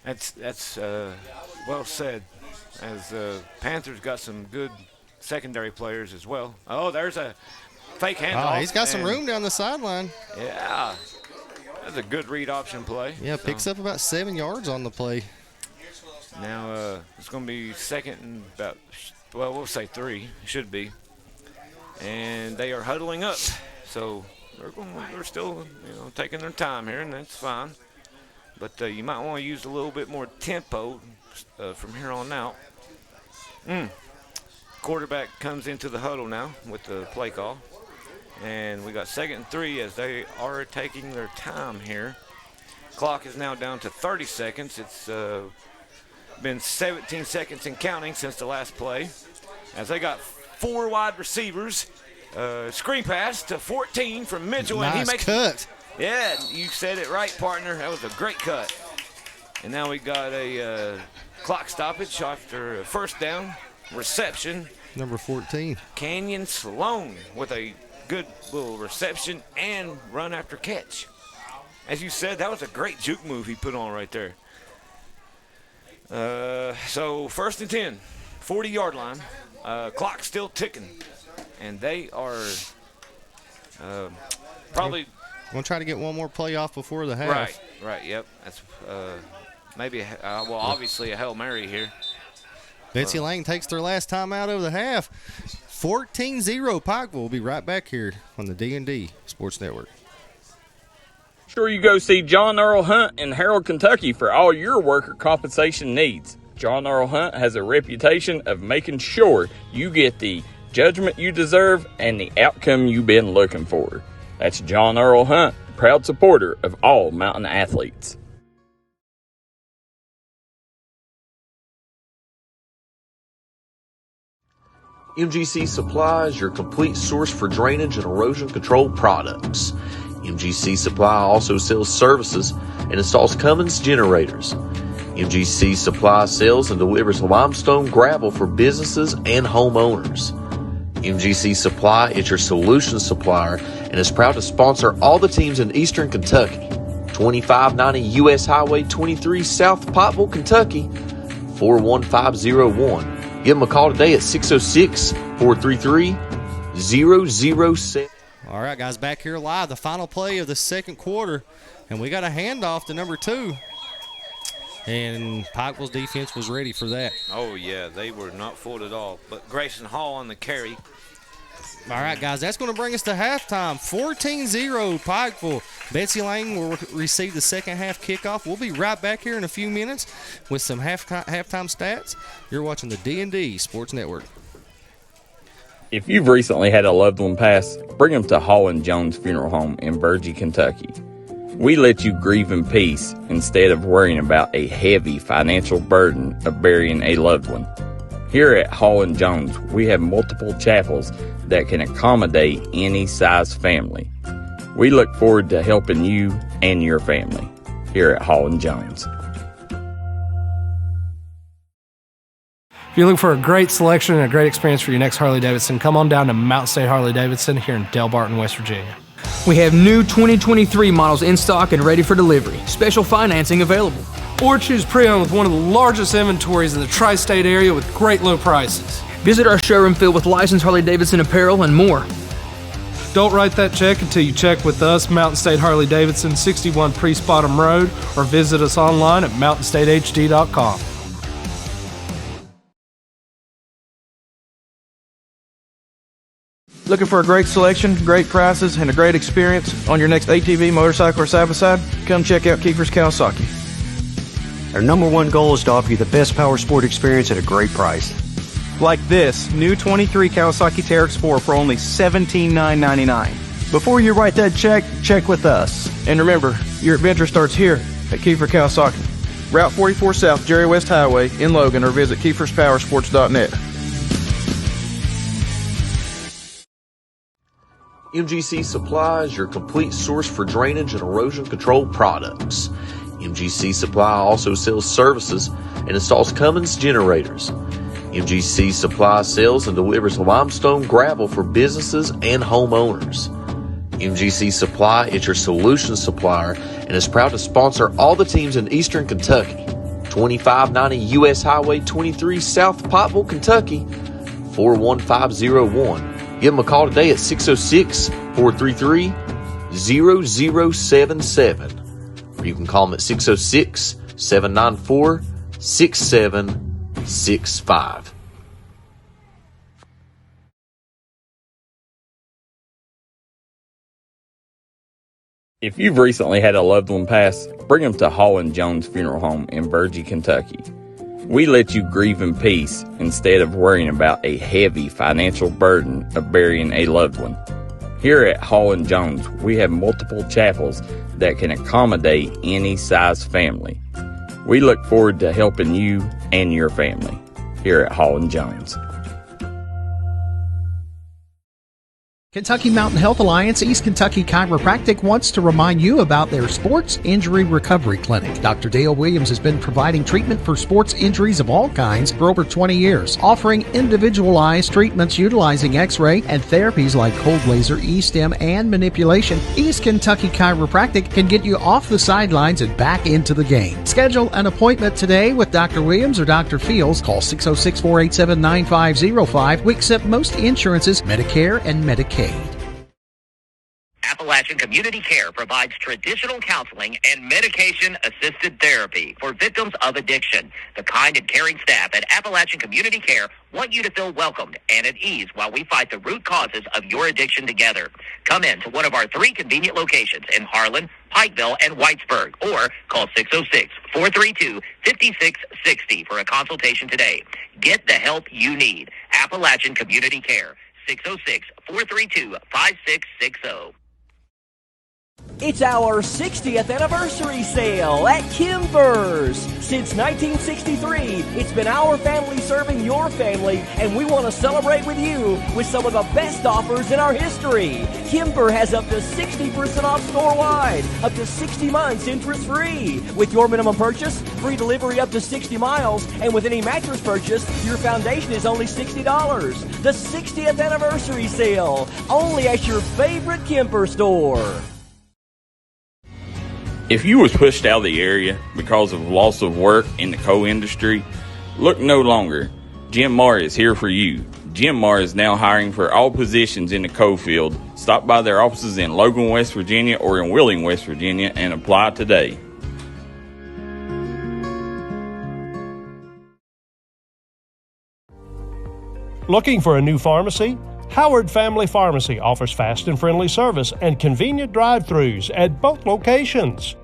That's well said. As Panthers got some good secondary players as well. Oh, there's a fake handoff. Oh, he's got some room down the sideline. Yeah. That's a good read option play. Yeah, picks up about 7 yards on the play. Now it's going to be second and about, well, we'll say 3. Should be. And they are huddling up. So they're still taking their time here, and that's fine. But you might want to use a little bit more tempo from here on out. Quarterback comes into the huddle now with the play call. And we got 2nd and 3 as they are taking their time here. Clock is now down to 30 seconds. It's been 17 seconds and counting since the last play. As they got 4 wide receivers. Screen pass to 14 from Mitchell. Nice and he makes cut. Yeah, you said it right, partner. That was a great cut. And now we got a clock stoppage after a first down reception. Number 14. Canyon Sloan with a good little reception and run after catch. As you said, that was a great juke move he put on right there. So 1st and 10, 40-yard line. Clock still ticking. And they are probably Going to try to get one more play off before the half. Right, yep. That's maybe, obviously a Hail Mary here. Betsy Lane takes their last time out of the half. 14-0 Pikeville. Will be right back here on the D&D Sports Network. Sure, you go see John Earl Hunt in Harold, Kentucky for all your worker compensation needs. John Earl Hunt has a reputation of making sure you get the judgment you deserve and the outcome you've been looking for. That's John Earl Hunt, proud supporter of all mountain athletes. MGC Supply is your complete source for drainage and erosion control products. MGC Supply also sells services and installs Cummins generators. MGC Supply sells and delivers limestone gravel for businesses and homeowners. MGC Supply is your solution supplier and is proud to sponsor all the teams in Eastern Kentucky. 2590 U.S. Highway 23 South Pikeville, Kentucky, 41501. Give them a call today at 606-433-0007. All right, guys, back here live. The final play of the second quarter, and we got a handoff to number 2. And Pikeville's defense was ready for that. Oh, yeah, they were not fooled at all. But Grayson Hall on the carry. All right, guys, that's going to bring us to halftime. 14-0 Pikeville. Betsy Lane will receive the second half kickoff. We'll be right back here in a few minutes with some halftime stats. You're watching the D&D Sports Network. If you've recently had a loved one pass, bring them to Hall & Jones Funeral Home in Virgie, Kentucky. We let you grieve in peace instead of worrying about a heavy financial burden of burying a loved one. Here at Hall & Jones, we have multiple chapels that can accommodate any size family. We look forward to helping you and your family here at Hall & Jones. If you're looking for a great selection and a great experience for your next Harley-Davidson, come on down to Mountain State Harley-Davidson here in Del Barton, West Virginia. We have new 2023 models in stock and ready for delivery. Special financing available. Or choose pre-owned with one of the largest inventories in the tri-state area with great low prices. Visit our showroom filled with licensed Harley-Davidson apparel and more. Don't write that check until you check with us, Mountain State Harley-Davidson, 61 Priest Bottom Road, or visit us online at mountainstatehd.com. Looking for a great selection, great prices, and a great experience on your next ATV, motorcycle, or side-by-side? Come check out Kiefer's Kawasaki. Our number one goal is to offer you the best power sport experience at a great price. Like this new 23 Kawasaki Teryx 4 for only $17,999. Before you write that check, check with us. And remember, your adventure starts here at Kiefer Kawasaki. Route 44 South, Jerry West Highway in Logan, or visit KiefersPowersports.net. MGC Supply is your complete source for drainage and erosion control products. MGC Supply also sells services and installs Cummins generators. MGC Supply sells and delivers limestone gravel for businesses and homeowners. MGC Supply is your solution supplier and is proud to sponsor all the teams in Eastern Kentucky. 2590 U.S. Highway 23 South Pikeville, Kentucky, 41501. Give them a call today at 606-433-0077. Or you can call them at 606-794-6765. If you've recently had a loved one pass, bring them to Hall & Jones Funeral Home in Virgie, Kentucky. We let you grieve in peace instead of worrying about a heavy financial burden of burying a loved one. Here at Hall & Jones, we have multiple chapels that can accommodate any size family. We look forward to helping you and your family here at Hall & Jones. Kentucky Mountain Health Alliance East Kentucky Chiropractic wants to remind you about their Sports Injury Recovery Clinic. Dr. Dale Williams has been providing treatment for sports injuries of all kinds for over 20 years, offering individualized treatments utilizing X-ray and therapies like cold laser, E-stim, and manipulation. East Kentucky Chiropractic can get you off the sidelines and back into the game. Schedule an appointment today with Dr. Williams or Dr. Fields. Call 606-487-9505. We accept most insurances, Medicare and Medicaid. Appalachian Community Care provides traditional counseling and medication-assisted therapy for victims of addiction. The kind and caring staff at Appalachian Community Care want you to feel welcomed and at ease while we fight the root causes of your addiction together. Come in to one of our 3 convenient locations in Harlan, Pikeville, and Whitesburg, or call 606-432-5660 for a consultation today. Get the help you need. Appalachian Community Care, 606-432-5660. It's our 60th anniversary sale at Kimber's. Since 1963, it's been our family serving your family, and we want to celebrate with you with some of the best offers in our history. Kimber has up to 60% off store-wide, up to 60 months interest-free. With your minimum purchase, free delivery up to 60 miles, and with any mattress purchase, your foundation is only $60. The 60th anniversary sale, only at your favorite Kimber store. If you was pushed out of the area because of loss of work in the coal industry, look no longer. Jim Marr is here for you. Jim Marr is now hiring for all positions in the coal field. Stop by their offices in Logan, West Virginia or in Wheeling, West Virginia and apply today. Looking for a new pharmacy? Howard Family Pharmacy offers fast and friendly service and convenient drive-thrus at both locations.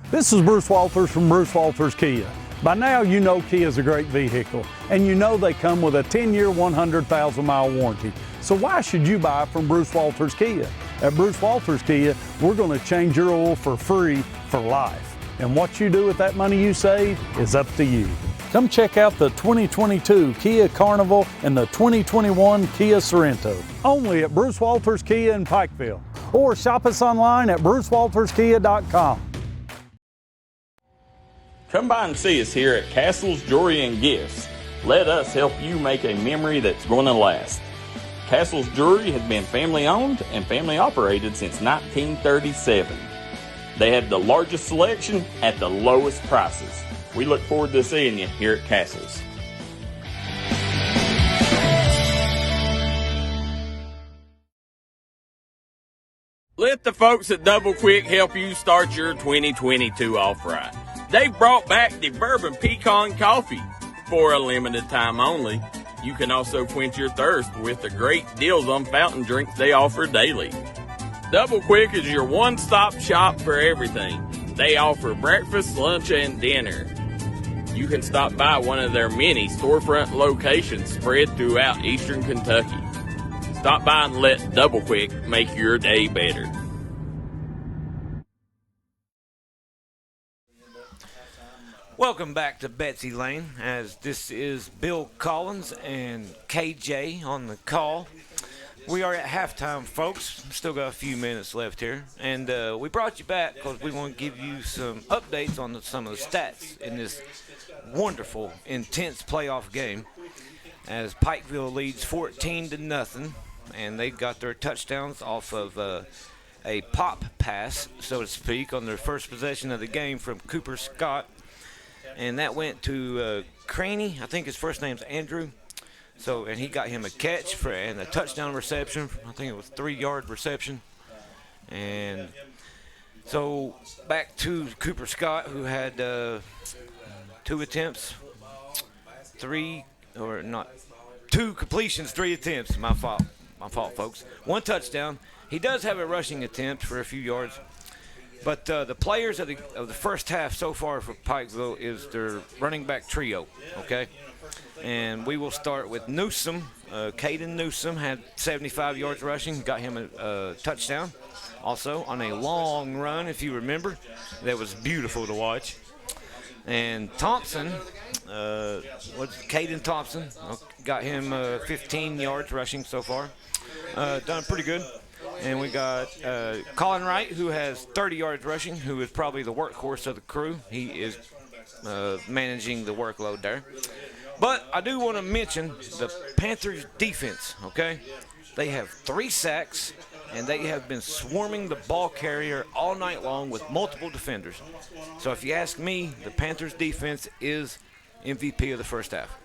This is Bruce Walters from Bruce Walters Kia. By now you know Kia is a great vehicle, and you know they come with a 10-year, 100,000-mile warranty. So why should you buy from Bruce Walters Kia? At Bruce Walters Kia, we're going to change your oil for free for life. And what you do with that money you save is up to you. Come check out the 2022 Kia Carnival and the 2021 Kia Sorento. Only at Bruce Walters Kia in Pikeville. Or shop us online at brucewalterskia.com. Come by and see us here at Castle's Jewelry and Gifts. Let us help you make a memory that's going to last. Castle's Jewelry has been family owned and family operated since 1937. They have the largest selection at the lowest prices. We look forward to seeing you here at Castle's. Let the folks at Double Quick help you start your 2022 off right. They've brought back the Bourbon Pecan Coffee for a limited time only. You can also quench your thirst with the great deals on fountain drinks they offer daily. Double Quick is your one-stop shop for everything. They offer breakfast, lunch, and dinner. You can stop by one of their many storefront locations spread throughout eastern Kentucky. Stop by and let Double Quick make your day better. Welcome back to Betsy Lane, as this is Bill Collins and KJ on the call. We are at halftime, folks. Still got a few minutes left here. And we brought you back because we want to give you some updates on some of the stats in this wonderful, intense playoff game, as Pikeville leads 14-0, and they got their touchdowns off of a pop pass, so to speak, on their first possession of the game from Cooper Scott. And that went to Craney. I think his first name's Andrew. So, and he got him a catch and a touchdown reception. I think it was 3-yard reception. And so back to Cooper Scott, who had 2 attempts, 2 completions, 3 attempts. My fault, folks. 1 touchdown. He does have a rushing attempt for a few yards. But the players of the first half so far for Pikeville is their running back trio, okay? And we will start with Newsom. Caden Newsom had 75 yards rushing, got him a touchdown. Also on a long run, if you remember, that was beautiful to watch. And Thompson, Caden Thompson, got him 15 yards rushing so far. Done pretty good. And we got Colin Wright, who has 30 yards rushing, who is probably the workhorse of the crew. He is managing the workload there. But I do want to mention the Panthers defense, okay? They have 3 sacks, and they have been swarming the ball carrier all night long with multiple defenders. So if you ask me, the Panthers defense is MVP of the first half.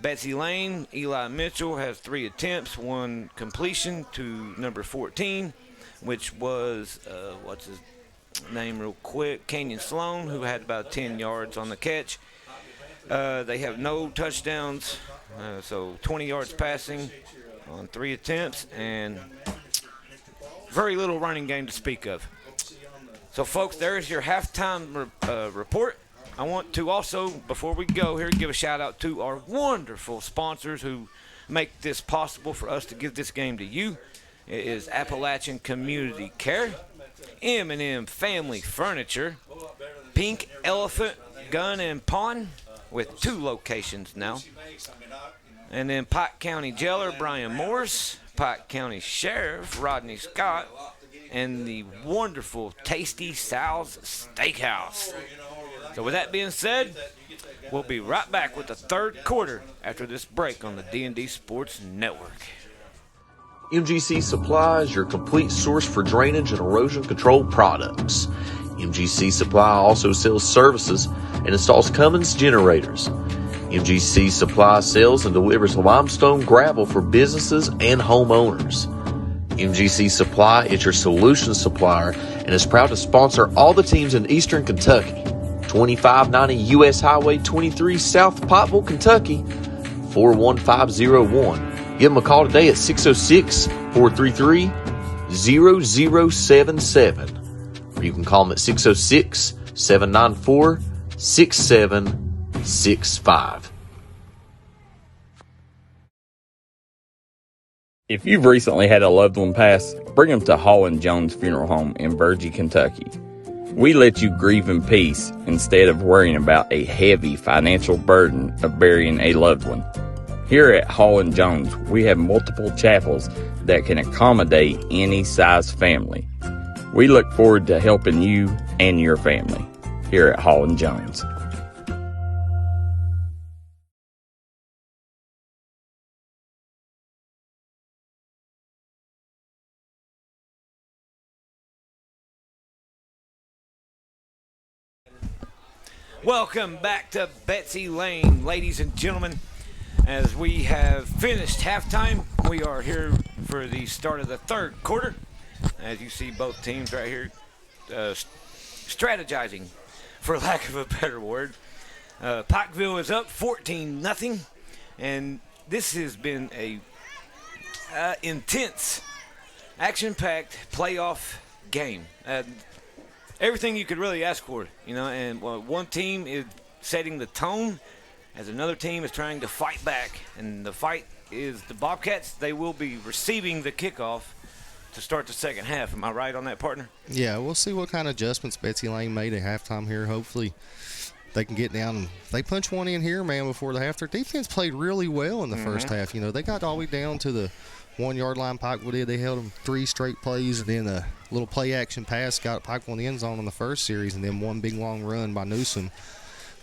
Betsy Lane, Eli Mitchell has 3 attempts, 1 completion to number 14, which was, what's his name real quick, Kenyon Sloan, who had about 10 yards on the catch. They have no touchdowns, so 20 yards passing on 3 attempts, and very little running game to speak of. So, folks, there is your halftime report. I want to also, before we go here, give a shout-out to our wonderful sponsors who make this possible for us to give this game to you. It is Appalachian Community Care, M&M Family Furniture, Pink Elephant Gun and Pawn, with 2 locations now. And then Pike County Jailer Brian Morris, Pike County Sheriff Rodney Scott, and the wonderful Tasty Sal's Steakhouse. So with that being said, we'll be right back with the third quarter after this break on the D&D Sports Network. MGC Supply is your complete source for drainage and erosion control products. MGC Supply also sells services and installs Cummins generators. MGC Supply sells and delivers limestone gravel for businesses and homeowners. MGC Supply is your solution supplier and is proud to sponsor all the teams in Eastern Kentucky. 2590 U.S. Highway 23 South Pikeville, Kentucky, 41501. Give them a call today at 606-433-0077. Or you can call them at 606-794-6765. If you've recently had a loved one pass, bring them to Hall & Jones Funeral Home in Virgie, Kentucky. We let you grieve in peace instead of worrying about a heavy financial burden of burying a loved one. Here at Hall & Jones, we have multiple chapels that can accommodate any size family. We look forward to helping you and your family here at Hall & Jones. Welcome back to Betsy Lane, ladies and gentlemen. As we have finished halftime, we are here for the start of the third quarter. As you see, both teams right here strategizing, for lack of a better word. Pikeville is up 14-0, and this has been a intense, action-packed playoff game. Everything you could really ask for, you know, and one team is setting the tone as another team is trying to fight back, and the fight is the Bobcats. They will be receiving the kickoff to start the second half. Am I right on that, partner? Yeah, we'll see what kind of adjustments Betsy Lane made at halftime here. Hopefully they can get down. They punch one in here, man, before the half. Their defense played really well in the first half. You know, they got all the way down to the 1-yard line. Pikeville did. They held them 3 straight plays, and then a little play-action pass got Pikeville in the end zone on the first series, and then one big long run by Newsom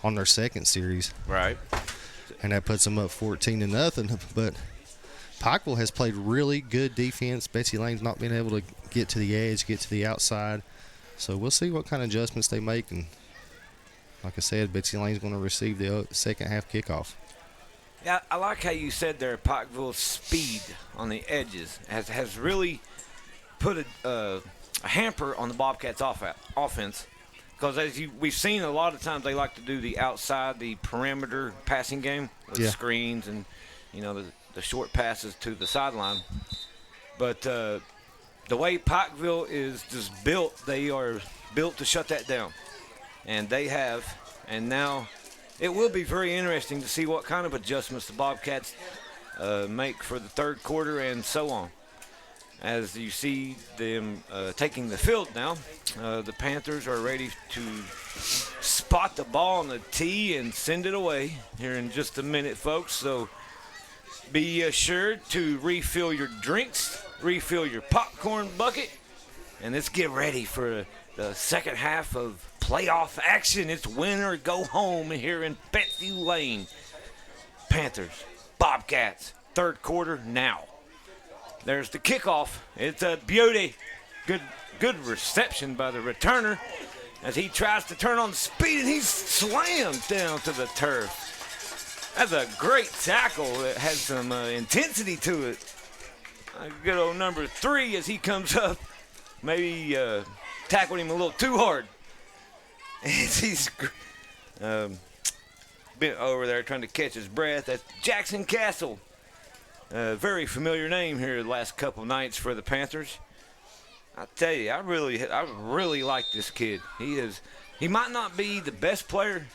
on their second series. Right. And that puts them up 14-0. But Pikeville has played really good defense. Betsy Lane's not been able to get to the edge, get to the outside. So we'll see what kind of adjustments they make. And like I said, Betsy Lane's going to receive the second half kickoff. Yeah, I like how you said there, Pikeville's speed on the edges has really put a hamper on the Bobcats' offense. Because as we've seen a lot of times, they like to do the outside, the perimeter passing game with screens and, you know, the short passes to the sideline. But the way Pikeville is just built, they are built to shut that down. And they have. And now it will be very interesting to see what kind of adjustments the Bobcats make for the third quarter and so on. As you see them taking the field now, the Panthers are ready to spot the ball on the tee and send it away here in just a minute, folks. So be assured to refill your drinks, refill your popcorn bucket, and let's get ready for the second half of playoff action. It's win or go home here in Betsy Lane. Panthers, Bobcats, third quarter now. There's the kickoff. It's a beauty. Good reception by the returner as he tries to turn on speed, and he's slammed down to the turf. That's a great tackle that has some intensity to it. Good old number 3 as he comes up. Maybe tackled him a little too hard. He's been over there trying to catch his breath. That's Jackson Castle. Very familiar name here the last couple nights for the Panthers. I tell you, I really like this kid. He might not be the best player,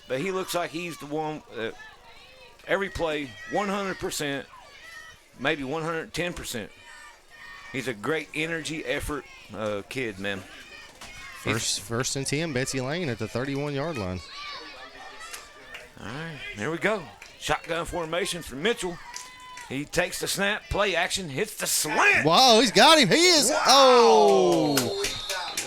but he looks like he's the one every play 100%, maybe 110%. He's a great energy effort kid, man. First and 10, Betsy Lane at the 31-yard line. All right, here we go. Shotgun formation for Mitchell. He takes the snap, play action, hits the slant. Wow, he's got him. He is. Wow. Oh.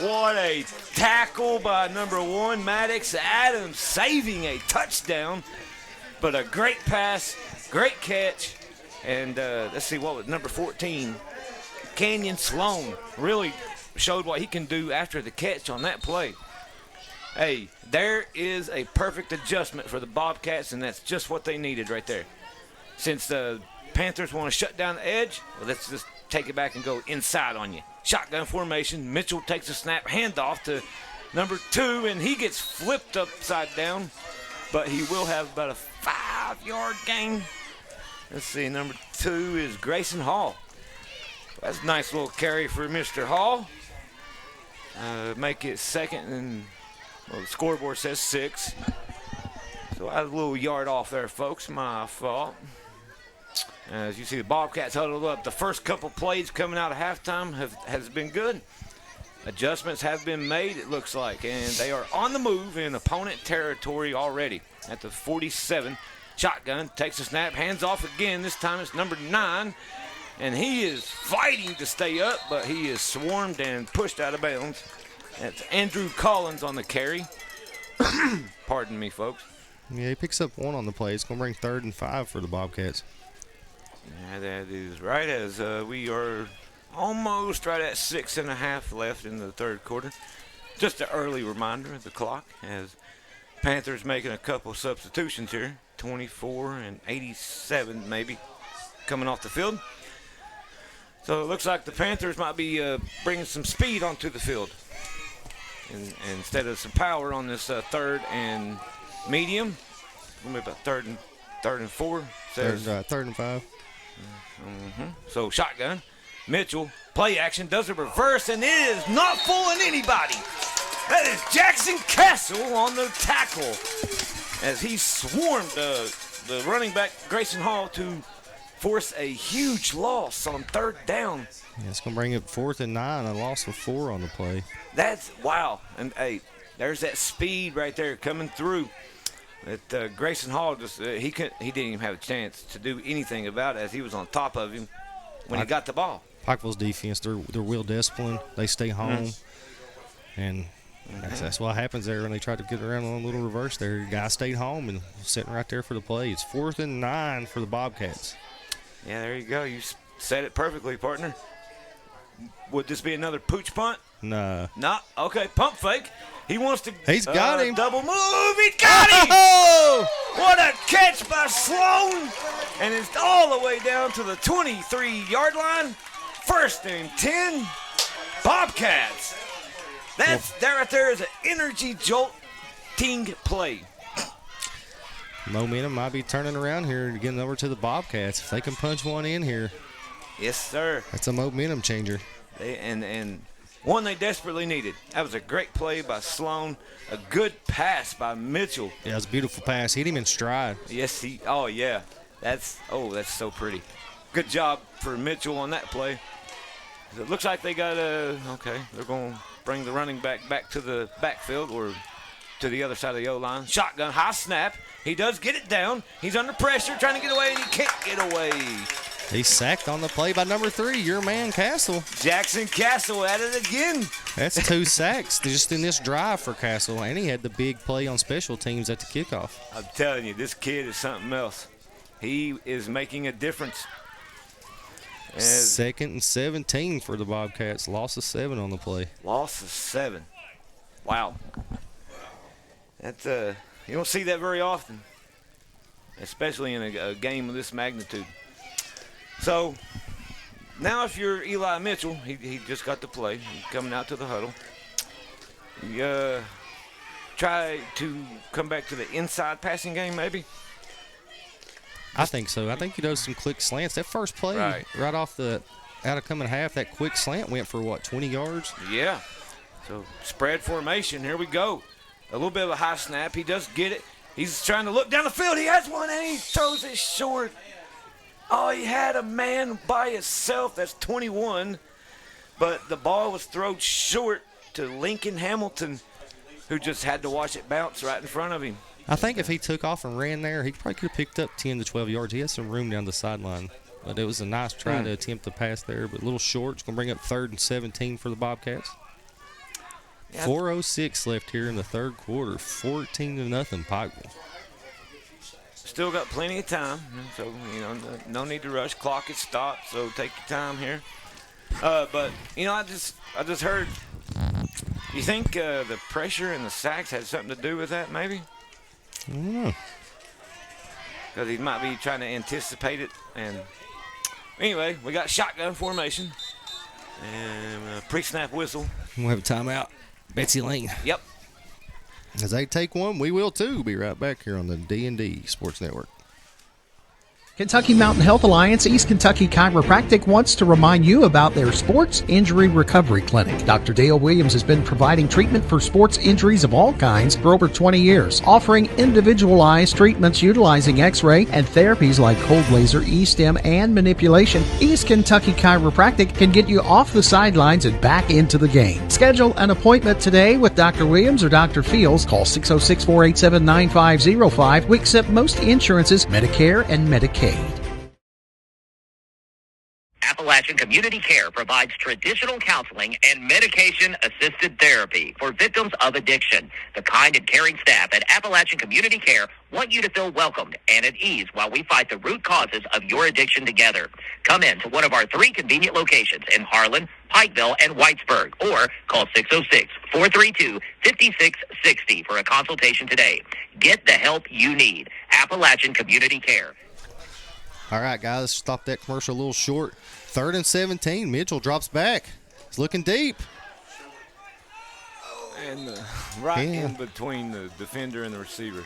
What a tackle by number 1, Maddox Adams, saving a touchdown. But a great pass, great catch. And let's see, what was number 14? Canyon Sloan really showed what he can do after the catch on that play. Hey, there is a perfect adjustment for the Bobcats, and that's just what they needed right there. Since the Panthers want to shut down the edge, well, let's just take it back and go inside on you. Shotgun formation. Mitchell takes a snap, handoff to number 2, and he gets flipped upside down, but he will have about a 5-yard gain. Let's see, number 2 is Grayson Hall. That's a nice little carry for Mr. Hall. Make it second, and well, the scoreboard says 6. So I was a little yard off there, folks. My fault. As you see, the Bobcats huddled up. The first couple plays coming out of halftime has been good. Adjustments have been made, it looks like, and they are on the move in opponent territory already. At the 47, shotgun, takes a snap, hands off again. This time it's number 9, and he is fighting to stay up, but he is swarmed and pushed out of bounds. That's Andrew Collins on the carry. Pardon me, folks. Yeah, he picks up 1 on the play. It's going to bring 3rd and 5 for the Bobcats. Yeah, that is right, as we are almost right at 6.5 left in the third quarter. Just an early reminder of the clock, as Panthers making a couple substitutions here. 24 and 87 maybe coming off the field. So it looks like the Panthers might be bringing some speed onto the field instead of some power on this 3rd and medium. It's going to be about 3rd and 4. Says 3rd and 5. So shotgun, Mitchell, play action, does a reverse, and it is not fooling anybody. That is Jackson Castle on the tackle as he swarmed the running back Grayson Hall to force a huge loss on 3rd down. Yeah, it's going to bring up 4th and 9, a loss of 4 on the play. That's wow. And hey, there's that speed right there coming through. That Grayson Hall just he didn't even have a chance to do anything about it as he was on top of him when he got the ball. Pikeville's defense, they're real disciplined. They stay home, and that's what happens there when they try to get around on a little reverse there. The guy stayed home and sitting right there for the play. It's 4th and 9 for the Bobcats. Yeah, there you go. You said it perfectly, partner. Would this be another pooch punt? Nah. Not okay. Pump fake. He wants to. He's got him. Double move. He got him. Oh! What a catch by Sloan. And it's all the way down to the 23-yard line. 1st and 10. Bobcats. That right there is an energy jolting play. Momentum might be turning around here and getting over to the Bobcats. If they can punch one in here. Yes, sir. That's a momentum changer. And one they desperately needed. That was a great play by Sloan. A good pass by Mitchell. Yeah, it was a beautiful pass. Hit him in stride. Yes, oh, yeah. That's so pretty. Good job for Mitchell on that play. It looks like they got okay, they're going to bring the running back to the backfield or to the other side of the O-line. Shotgun, high snap. He does get it down. He's under pressure, trying to get away, and he can't get away. He's sacked on the play by number 3, your man Castle. Jackson Castle at it again. That's 2 sacks just in this drive for Castle, and he had the big play on special teams at the kickoff. I'm telling you, this kid is something else. He is making a difference. Second and 17 for the Bobcats. Loss of 7 on the play. Loss of 7. Wow. That's you don't see that very often, especially in a game of this magnitude. So now if you're Eli Mitchell, he just got to play. He's coming out to the huddle. You try to come back to the inside passing game maybe? I think so. I think he does some quick slants. That first play, right off the out of coming half, that quick slant went for, 20 yards? Yeah. So spread formation. Here we go. A little bit of a high snap. He does get it. He's trying to look down the field. He has one, and he throws it short. Oh, he had a man by himself. That's 21. But the ball was thrown short to Lincoln Hamilton, who just had to watch it bounce right in front of him. I think if he took off and ran there, he probably could have picked up 10 to 12 yards. He had some room down the sideline. But it was a nice try to attempt the pass there, but a little short. It's going to bring up 3rd and 17 for the Bobcats. 4:06 left here in the third quarter. 14-0 Pikeville. Still got plenty of time, so no need to rush. Clock is stopped, so take your time here. But I just heard. You think the pressure and the sacks had something to do with that, maybe? I don't know. Because he might be trying to anticipate it. And anyway, we got shotgun formation and a pre-snap whistle. We'll have a timeout. Betsy Lane. Yep. As they take one, we will too. Be right back here on the D&D Sports Network. Kentucky Mountain Health Alliance East Kentucky Chiropractic wants to remind you about their Sports Injury Recovery Clinic. Dr. Dale Williams has been providing treatment for sports injuries of all kinds for over 20 years, offering individualized treatments utilizing X-ray and therapies like cold laser, E-stim, and manipulation. East Kentucky Chiropractic can get you off the sidelines and back into the game. Schedule an appointment today with Dr. Williams or Dr. Fields. Call 606-487-9505. We accept most insurances, Medicare and Medicaid. Appalachian Community Care provides traditional counseling and medication-assisted therapy for victims of addiction. The kind and caring staff at Appalachian Community Care want you to feel welcomed and at ease while we fight the root causes of your addiction together. Come in to one of our 3 convenient locations in Harlan, Pikeville, and Whitesburg, or call 606-432-5660 for a consultation today. Get the help you need. Appalachian Community Care. All right, guys, stop that commercial a little short. 3rd and 17. Mitchell drops back. He's looking deep. And in between the defender and the receiver.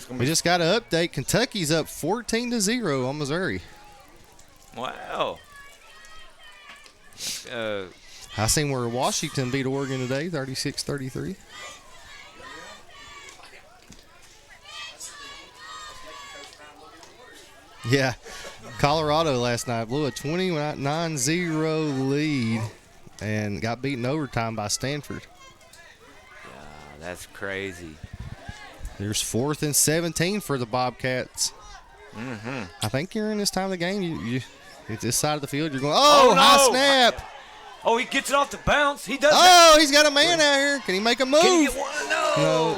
We just got an update. Kentucky's up 14-0 on Missouri. Wow. I seen where Washington beat Oregon today, 36-33. Yeah, Colorado last night blew a 29-0 lead and got beaten overtime by Stanford. Yeah, that's crazy. There's 4th and 17 for the Bobcats. I think you're in this time of the game. You it's this side of the field. You're going, high snap. Oh, he gets it off the bounce. He does. Oh, he's got a man out here. Can he make a move? Can he get one? No.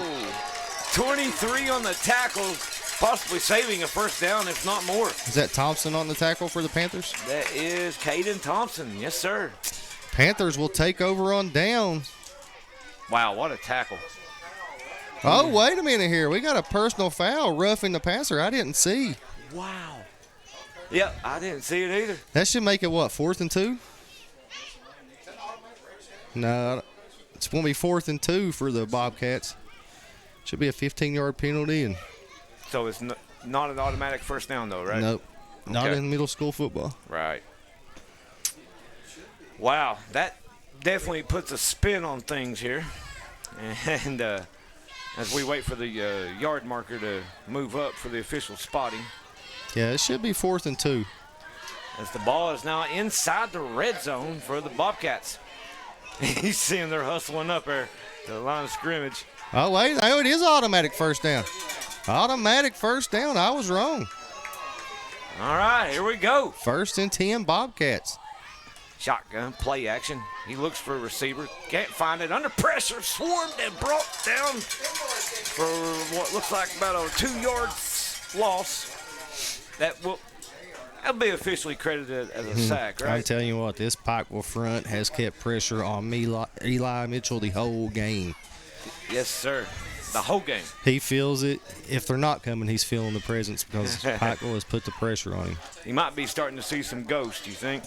23 on the tackle. Possibly saving a first down, if not more. Is that Thompson on the tackle for the Panthers? That is Caden Thompson. Yes, sir. Panthers will take over on down. Wow, what a tackle. Oh, wait a minute here. We got a personal foul roughing the passer. I didn't see. Wow. Yep, I didn't see it either. That should make it, 4th and 2? No, it's going to be 4th and 2 for the Bobcats. Should be a 15-yard penalty. And so it's not an automatic first down, though, right? Nope. Not in middle school football. Right. Wow, that definitely puts a spin on things here. And as we wait for the yard marker to move up for the official spotting. Yeah, it should be 4th and 2. As the ball is now inside the red zone for the Bobcats. You see them, they're hustling up there to the line of scrimmage. Oh, wait. Oh, it is automatic first down. Automatic first down. I was wrong. All right, here we go. 1st and 10 Bobcats. Shotgun, play action. He looks for a receiver. Can't find it. Under pressure. Swarmed and brought down for what looks like about a 2-yard loss. that'll be officially credited as a sack, right? I'm telling you what, this Pikeville front has kept pressure on Eli Mitchell the whole game. Yes, sir. The whole game. He feels it. If they're not coming, he's feeling the presence because Pikeville has put the pressure on him. He might be starting to see some ghosts, you think?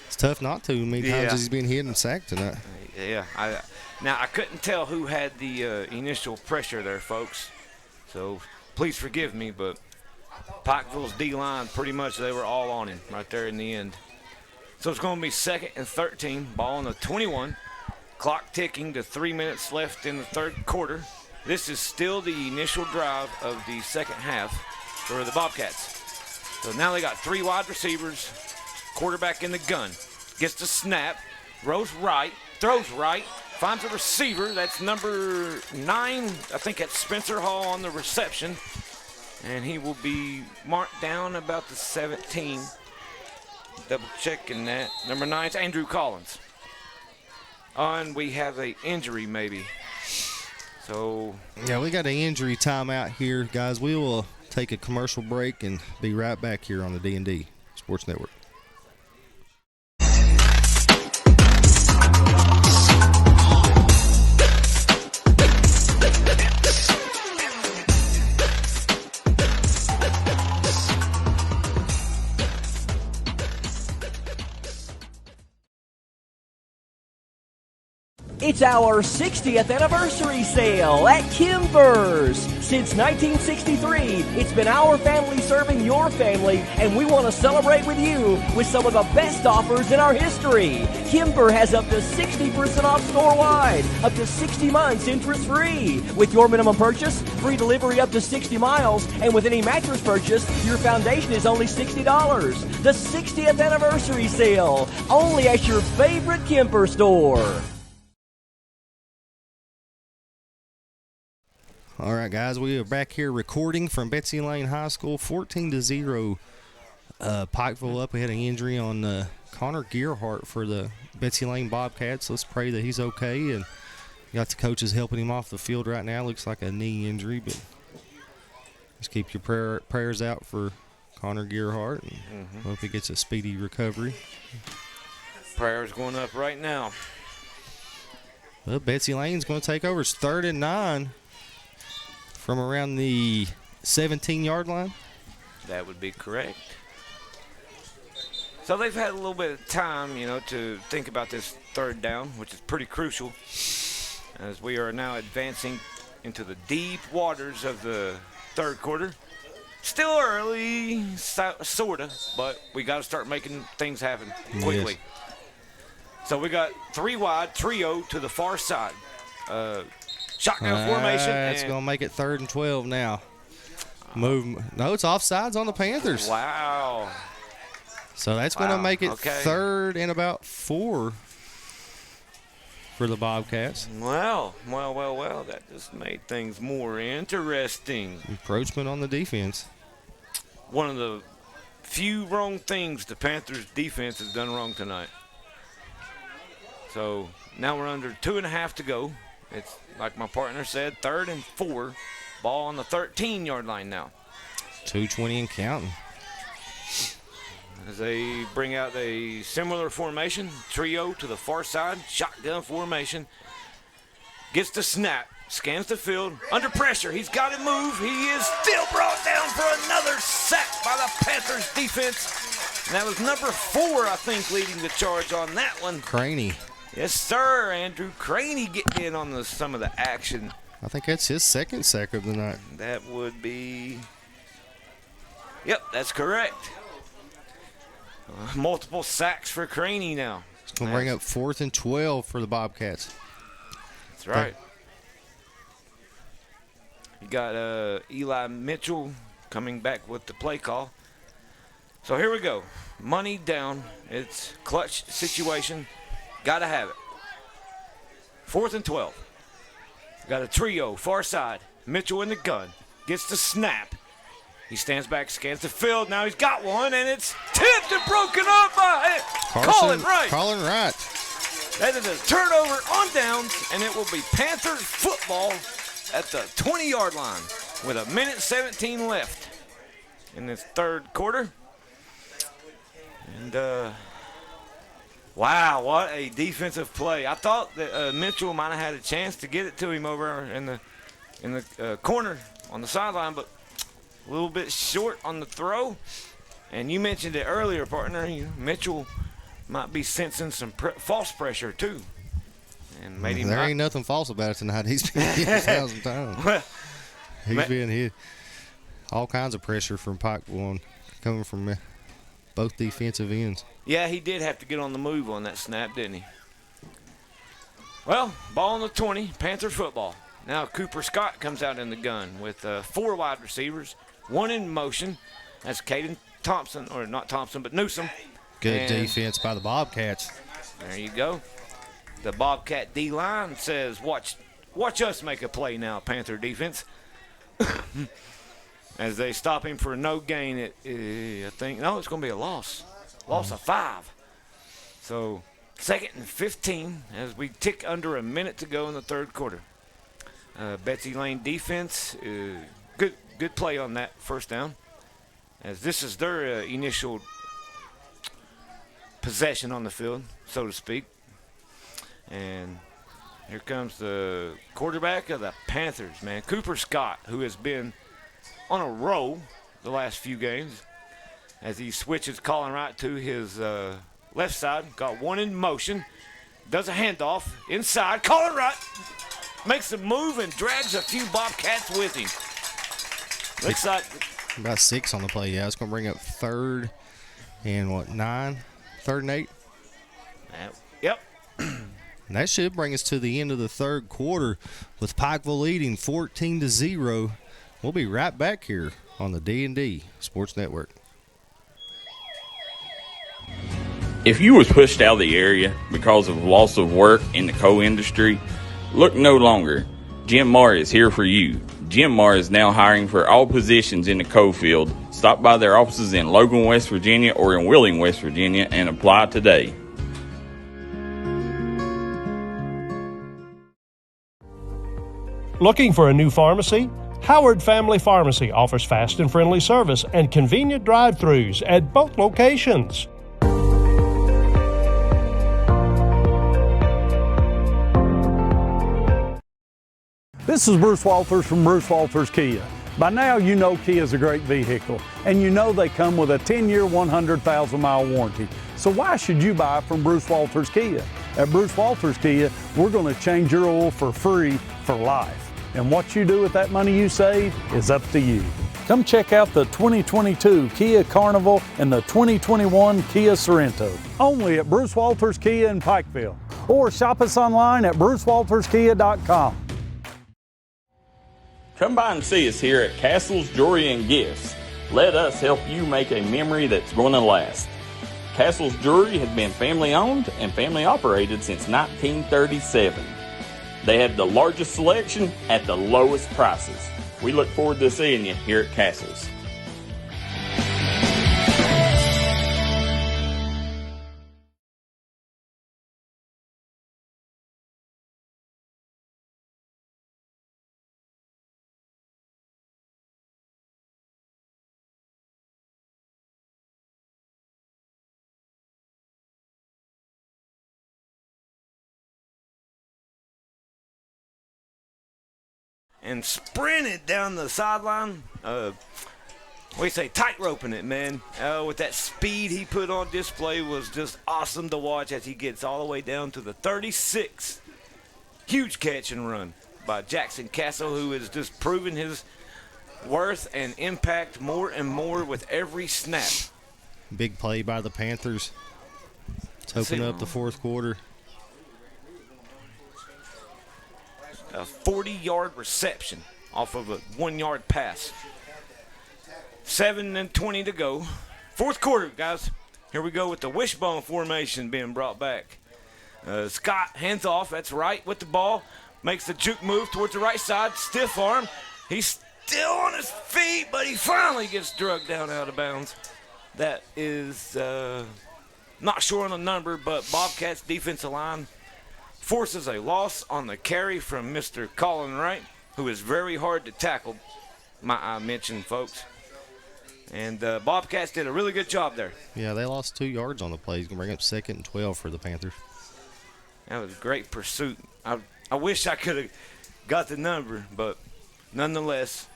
It's tough not to. How many times has he been hit and sacked tonight? Yeah. Now, I couldn't tell who had the initial pressure there, folks. So please forgive me, but Pikeville's D-line, pretty much they were all on him right there in the end. So it's going to be 2nd and 13, ball on the 21. Clock ticking to 3 minutes left in the third quarter. This is still the initial drive of the second half for the Bobcats. So now they got 3 wide receivers, quarterback in the gun. Gets the snap, throws right, finds a receiver. That's number 9. I think that's Spencer Hall on the reception. And he will be marked down about the 17. Double checking that. Number 9 is Andrew Collins. And we have an injury maybe. So yeah, we got an injury timeout here, guys. We will take a commercial break and be right back here on the D&D Sports Network. It's our 60th anniversary sale at Kimber's. Since 1963, it's been our family serving your family, and we want to celebrate with you with some of the best offers in our history. Kimber has up to 60% off store-wide, up to 60 months interest-free. With your minimum purchase, free delivery up to 60 miles, and with any mattress purchase, your foundation is only $60. The 60th anniversary sale, only at your favorite Kimber store. All right, guys, we are back here recording from Betsy Lane High School. 14-0, Pikeville up. We had an injury on Connor Gearhart for the Betsy Lane Bobcats. Let's pray that he's okay. And got the coaches helping him off the field right now. Looks like a knee injury, but just keep your prayers out for Connor Gearhart. And hope he gets a speedy recovery. Prayers going up right now. Well, Betsy Lane's going to take over. It's 3rd and 9. From around the 17-yard line? That would be correct. So they've had a little bit of time, to think about this 3rd down, which is pretty crucial, as we are now advancing into the deep waters of the 3rd quarter. Still early, sort of, but we got to start making things happen quickly. Yes. So we got 3 wide, trio to the far side. Shotgun formation. It's going to make it 3rd and 12 now. No, it's offsides on the Panthers. Wow. So that's going to make it 3rd and about 4 for the Bobcats. Well. That just made things more interesting. Encroachment on the defense. One of the few wrong things the Panthers defense has done wrong tonight. So now we're under 2.5 to go. It's, like my partner said, 3rd and 4. Ball on the 13-yard line now. 2:20 and counting. As they bring out a similar formation, trio to the far side, shotgun formation. Gets the snap, scans the field, under pressure. He's got to move. He is still brought down for another sack by the Panthers defense. And that was number 4, I think, leading the charge on that one. Craney. Yes, sir. Andrew Craney getting in on some of the action. I think that's his 2nd sack of the night. That would be... Yep, that's correct. Multiple sacks for Craney now. It's going to bring up 4th and 12 for the Bobcats. That's right. You got Eli Mitchell coming back with the play call. So here we go. Money down. It's clutch situation. Got to have it. 4th and 12. Got a trio, far side. Mitchell in the gun. Gets the snap. He stands back, scans the field. Now he's got one, and it's tipped and broken up by Colin Wright. Colin Wright. That is a turnover on downs, and it will be Panthers football at the 20-yard line with 1:17 left. in this third quarter. And, wow, what a defensive play. I thought that Mitchell might have had a chance to get it to him over in the corner on the sideline, but a little bit short on the throw. And you mentioned it earlier, partner. Mitchell might be sensing some false pressure, too. And made him ain't nothing false about it tonight. He's been hit 1,000 times. Well, he's been hit. All kinds of pressure from Pikeville coming from both defensive ends. Yeah, he did have to get on the move on that snap, didn't he? Well, ball on the 20, Panther football. Now Cooper Scott comes out in the gun with 4 wide receivers, 1 in motion. That's Caden Thompson, or not Thompson, but Newsom. Good defense by the Bobcats. There you go. The Bobcat D-line says, watch us make a play now, Panther defense. As they stop him for no gain, I think, no, it's going to be a loss. Loss of 5. So, 2nd and 15 as we tick under a minute to go in the third quarter. Betsy Lane defense, good play on that first down. As this is their initial possession on the field, so to speak. And here comes the quarterback of the Panthers, man. Cooper Scott, who has been on a roll the last few games, as he switches Colin Wright to his left side. Got 1 in motion. Does a handoff inside. Colin Wright makes a move and drags a few Bobcats with him. Looks like about 6 on the play. Yeah, it's going to bring up 3rd and 9? 3rd and 8? Yep. And that should bring us to the end of the third quarter with Pikeville leading 14-0. We'll be right back here on the D&D Sports Network. If you was pushed out of the area because of loss of work in the coal industry, look no longer. Jim Marr is here for you. Jim Marr is now hiring for all positions in the coal field. Stop by their offices in Logan, West Virginia or in Wheeling, West Virginia and apply today. Looking for a new pharmacy? Howard Family Pharmacy offers fast and friendly service and convenient drive-thrus at both locations. This is Bruce Walters from Bruce Walters Kia. By now you know Kia is a great vehicle, and you know they come with a 10-year, 100,000-mile warranty. So why should you buy from Bruce Walters Kia? At Bruce Walters Kia, we're going to change your oil for free for life. And what you do with that money you save is up to you. Come check out the 2022 Kia Carnival and the 2021 Kia Sorento. Only at Bruce Walters Kia in Pikeville. Or shop us online at brucewalterskia.com. Come by and see us here at Castle's Jewelry and Gifts. Let us help you make a memory that's going to last. Castle's Jewelry has been family owned and family operated since 1937. They have the largest selection at the lowest prices. We look forward to seeing you here at Castle's. And sprinted down the sideline. We say tight-roping it, man. With that speed he put on display was just awesome to watch as he gets all the way down to the 36. Huge catch and run by Jackson Castle, who is just proving his worth and impact more and more with every snap. Big play by the Panthers to open up the fourth quarter. A 40-yard reception off of a 1-yard pass. 7:20 to go. Fourth quarter, guys. Here we go with the wishbone formation being brought back. Scott hands off. That's right with the ball. Makes the juke move towards the right side. Stiff arm. He's still on his feet, but he finally gets drugged down out of bounds. That is not sure on the number, but Bobcats defensive line forces a loss on the carry from Mr. Colin Wright, who is very hard to tackle, I mentioned, folks. And Bobcats did a really good job there. Yeah, they lost 2 yards on the play. He's going to bring up 2nd and 12 for the Panthers. That was great pursuit. I wish I could have got the number, but nonetheless,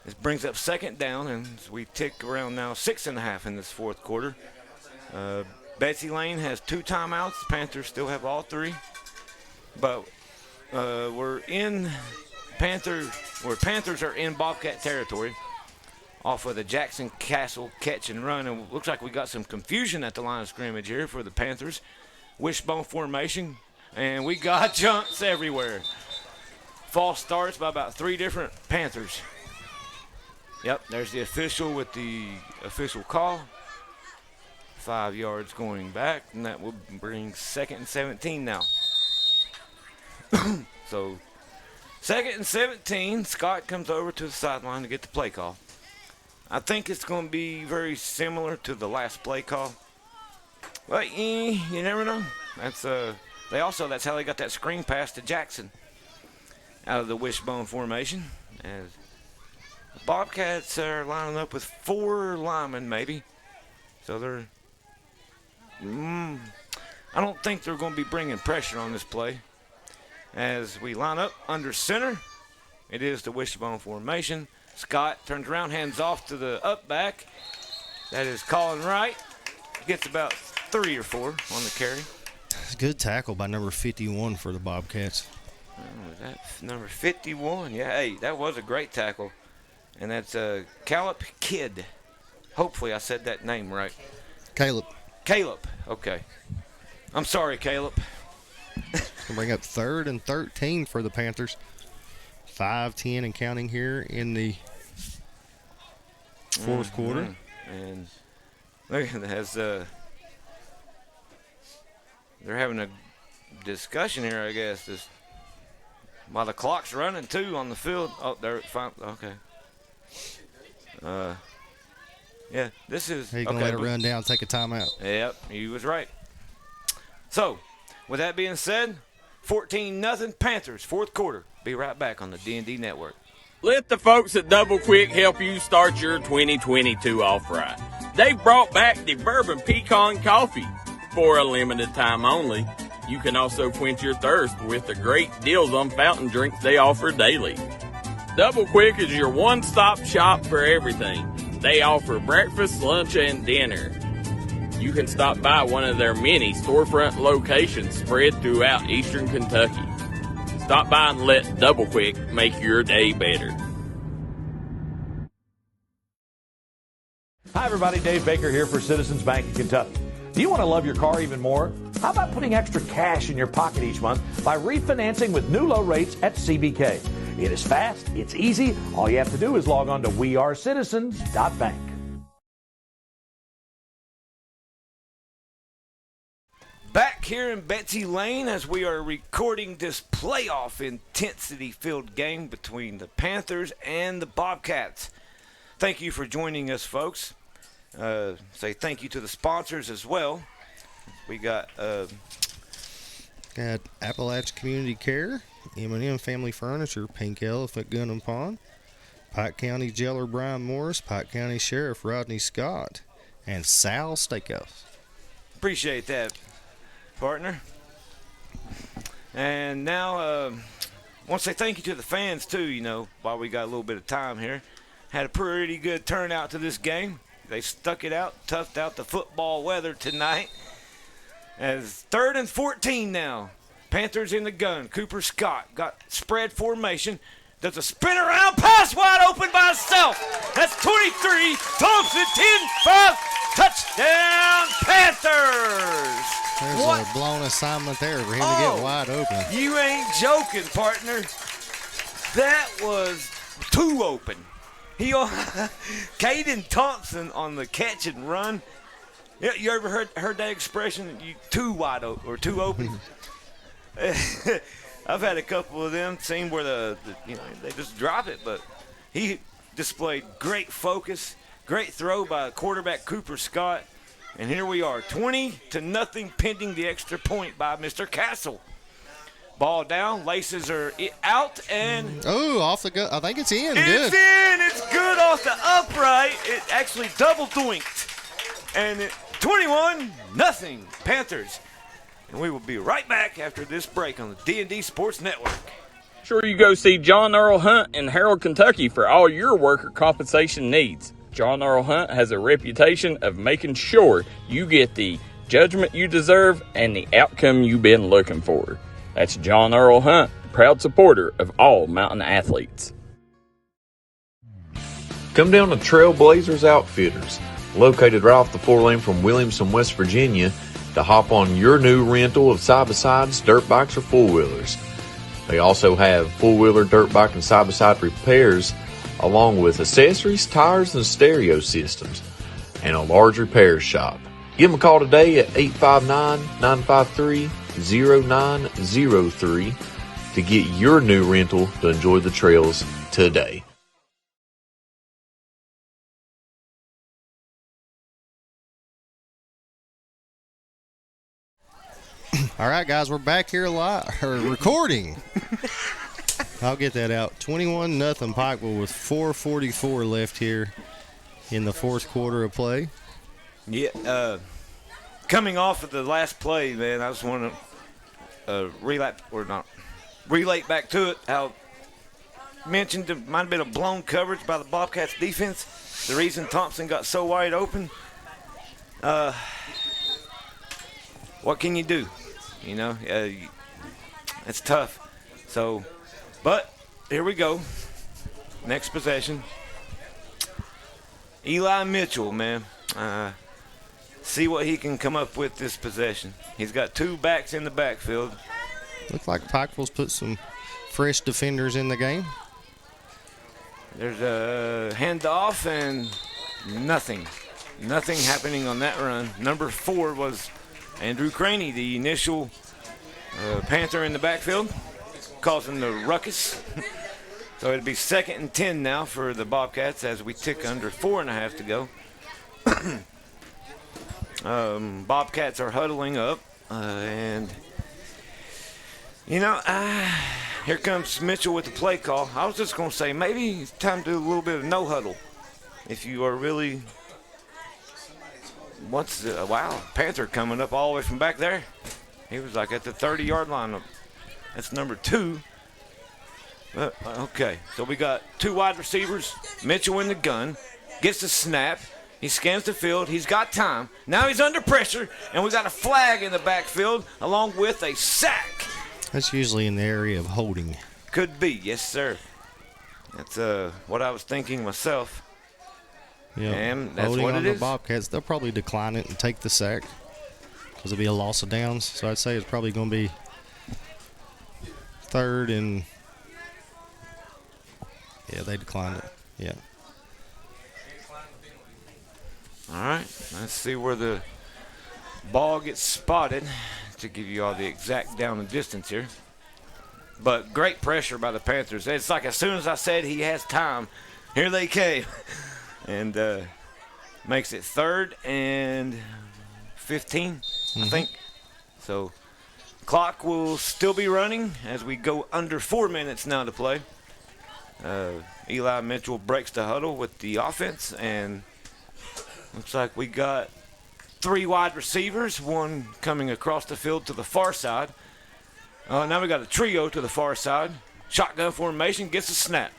this brings up 2nd down, and we tick around now 6.5 in this fourth quarter. Betsy Lane has 2 timeouts. The Panthers still have all 3. But we're in Panthers are in Bobcat territory off of the Jackson Castle catch and run. And it looks like we got some confusion at the line of scrimmage here for the Panthers. Wishbone formation, and we got jumps everywhere. False starts by about 3 different Panthers. Yep, there's the official with the official call. 5 yards going back, and that will bring 2nd and 17 now. So 2nd and 17, Scott comes over to the sideline to get the play call. I think it's going to be very similar to the last play call. But you never know. That's how they got that screen pass to Jackson out of the wishbone formation. As the Bobcats are lining up with 4 linemen maybe. So they're I don't think they're going to be bringing pressure on this play. As we line up under center, it is the wishbone formation. Scott turns around, hands off to the up back. That is Colin Wright. Gets about 3 or 4 on the carry. Good tackle by number 51 for the Bobcats. Was that number 51? Yeah, hey, that was a great tackle. And that's Caleb Kidd. Hopefully I said that name right. Caleb, okay. I'm sorry, Caleb. Gonna bring up 3rd and 13 for the Panthers. 5:10 and counting here in the fourth quarter. And look at that, they're having a discussion here, I guess. While the clock's running too on the field. Oh, they're fine. Okay. Yeah, this is. He's gonna let it run down, take a timeout. Yep, he was right. So, with that being said, 14-0 Panthers, fourth quarter. Be right back on the D&D Network. Let the folks at Double Quick help you start your 2022 off right. They've brought back the Bourbon Pecan Coffee for a limited time only. You can also quench your thirst with the great deals on fountain drinks they offer daily. Double Quick is your one-stop shop for everything. They offer breakfast, lunch, and dinner. You can stop by one of their many storefront locations spread throughout eastern Kentucky. Stop by and let Double Quick make your day better. Hi, everybody. Dave Baker here for Citizens Bank of Kentucky. Do you want to love your car even more? How about putting extra cash in your pocket each month by refinancing with new low rates at CBK? It is fast. It's easy. All you have to do is log on to wearecitizens.bank. Back here in Betsy Lane as we are recording this playoff intensity-filled game between the Panthers and the Bobcats. Thank you for joining us, folks. Say thank you to the sponsors as well. We got Appalachia Community Care, M&M Family Furniture, Pink Elephant Gun and Pawn, Pike County Jailer Brian Morris, Pike County Sheriff Rodney Scott, and Sal Steakhouse. Appreciate that, partner. And now, I want to say thank you to the fans, too, you know, while we got a little bit of time here. Had a pretty good turnout to this game. They stuck it out, toughed out the football weather tonight. As 3rd and 14 now. Panthers in the gun. Cooper Scott got spread formation. Does a spin around pass wide open by himself. That's 23. Thompson 10-5. Touchdown Panthers. There's a blown assignment there for him to get wide open. You ain't joking, partner. That was too open. Caden Thompson on the catch and run. Yeah, you ever heard that expression? You too wide open or too open. I've had a couple of them seen where they just drop it, but he displayed great focus, great throw by quarterback Cooper Scott, and here we are, 20-0 pending the extra point by Mr. Castle. Ball down. Laces are out and. Oh, off the go. I think it's in. It's Good. in. It's good off the upright. It actually double doinked. And 21-0 Panthers. And we will be right back after this break on the D&D Sports Network. Sure, you go see John Earl Hunt in Harold, Kentucky for all your worker compensation needs. John Earl Hunt has a reputation of making sure you get the judgment you deserve and the outcome you've been looking for. That's John Earl Hunt, proud supporter of all mountain athletes. Come down to Trailblazers Outfitters, located right off the 4-lane from Williamson, West Virginia, to hop on your new rental of side-by-sides, dirt bikes, or four-wheelers. They also have four-wheeler, dirt bike, and side-by-side repairs, along with accessories, tires, and stereo systems, and a large repair shop. Give them a call today at 859-953-0903 to get your new rental to enjoy the trails today. All right, guys, we're back here recording. I'll get that out. 21-0 Pikeville with 4:44 left here in the fourth quarter of play. Yeah, coming off of the last play, man, I just want to relate back to it. How mentioned it might have been a blown coverage by the Bobcats defense. The reason Thompson got so wide open. What can you do? You know, it's tough. So, but here we go. Next possession. Eli Mitchell, man. See what he can come up with this possession. He's got two backs in the backfield. Looks like Pikeville's put some fresh defenders in the game. There's a handoff and nothing. Nothing happening on that run. Number 4 was Andrew Craney, the initial Panther in the backfield, causing the ruckus. So it'll be 2nd and 10 now for the Bobcats as we tick under 4.5 to go. Bobcats are huddling up, and you know, here comes Mitchell with the play call. I was just going to say maybe it's time to do a little bit of no huddle if you are really. Wow, Panther coming up all the way from back there. He was like at the 30-yard line. That's number 2. Okay, so we got 2 wide receivers. Mitchell in the gun, gets the snap. He scans the field. He's got time. Now he's under pressure, and we got a flag in the backfield along with a sack. That's usually in the area of holding. Could be, yes, sir. That's what I was thinking myself. Yeah, and that's holding what on it the is. Bobcats, they'll probably decline it and take the sack because it'll be a loss of downs. So I'd say it's probably going to be 3rd and yeah, they declined it. Yeah. All right, let's see where the ball gets spotted to give you all the exact down and distance here. But great pressure by the Panthers. It's like as soon as I said he has time, here they came. And makes it 3rd and 15, I think. So clock will still be running as we go under 4 minutes now to play. Eli Mitchell breaks the huddle with the offense, and looks like we got 3 wide receivers, one coming across the field to the far side. Now we got a trio to the far side. Shotgun formation, gets a snap.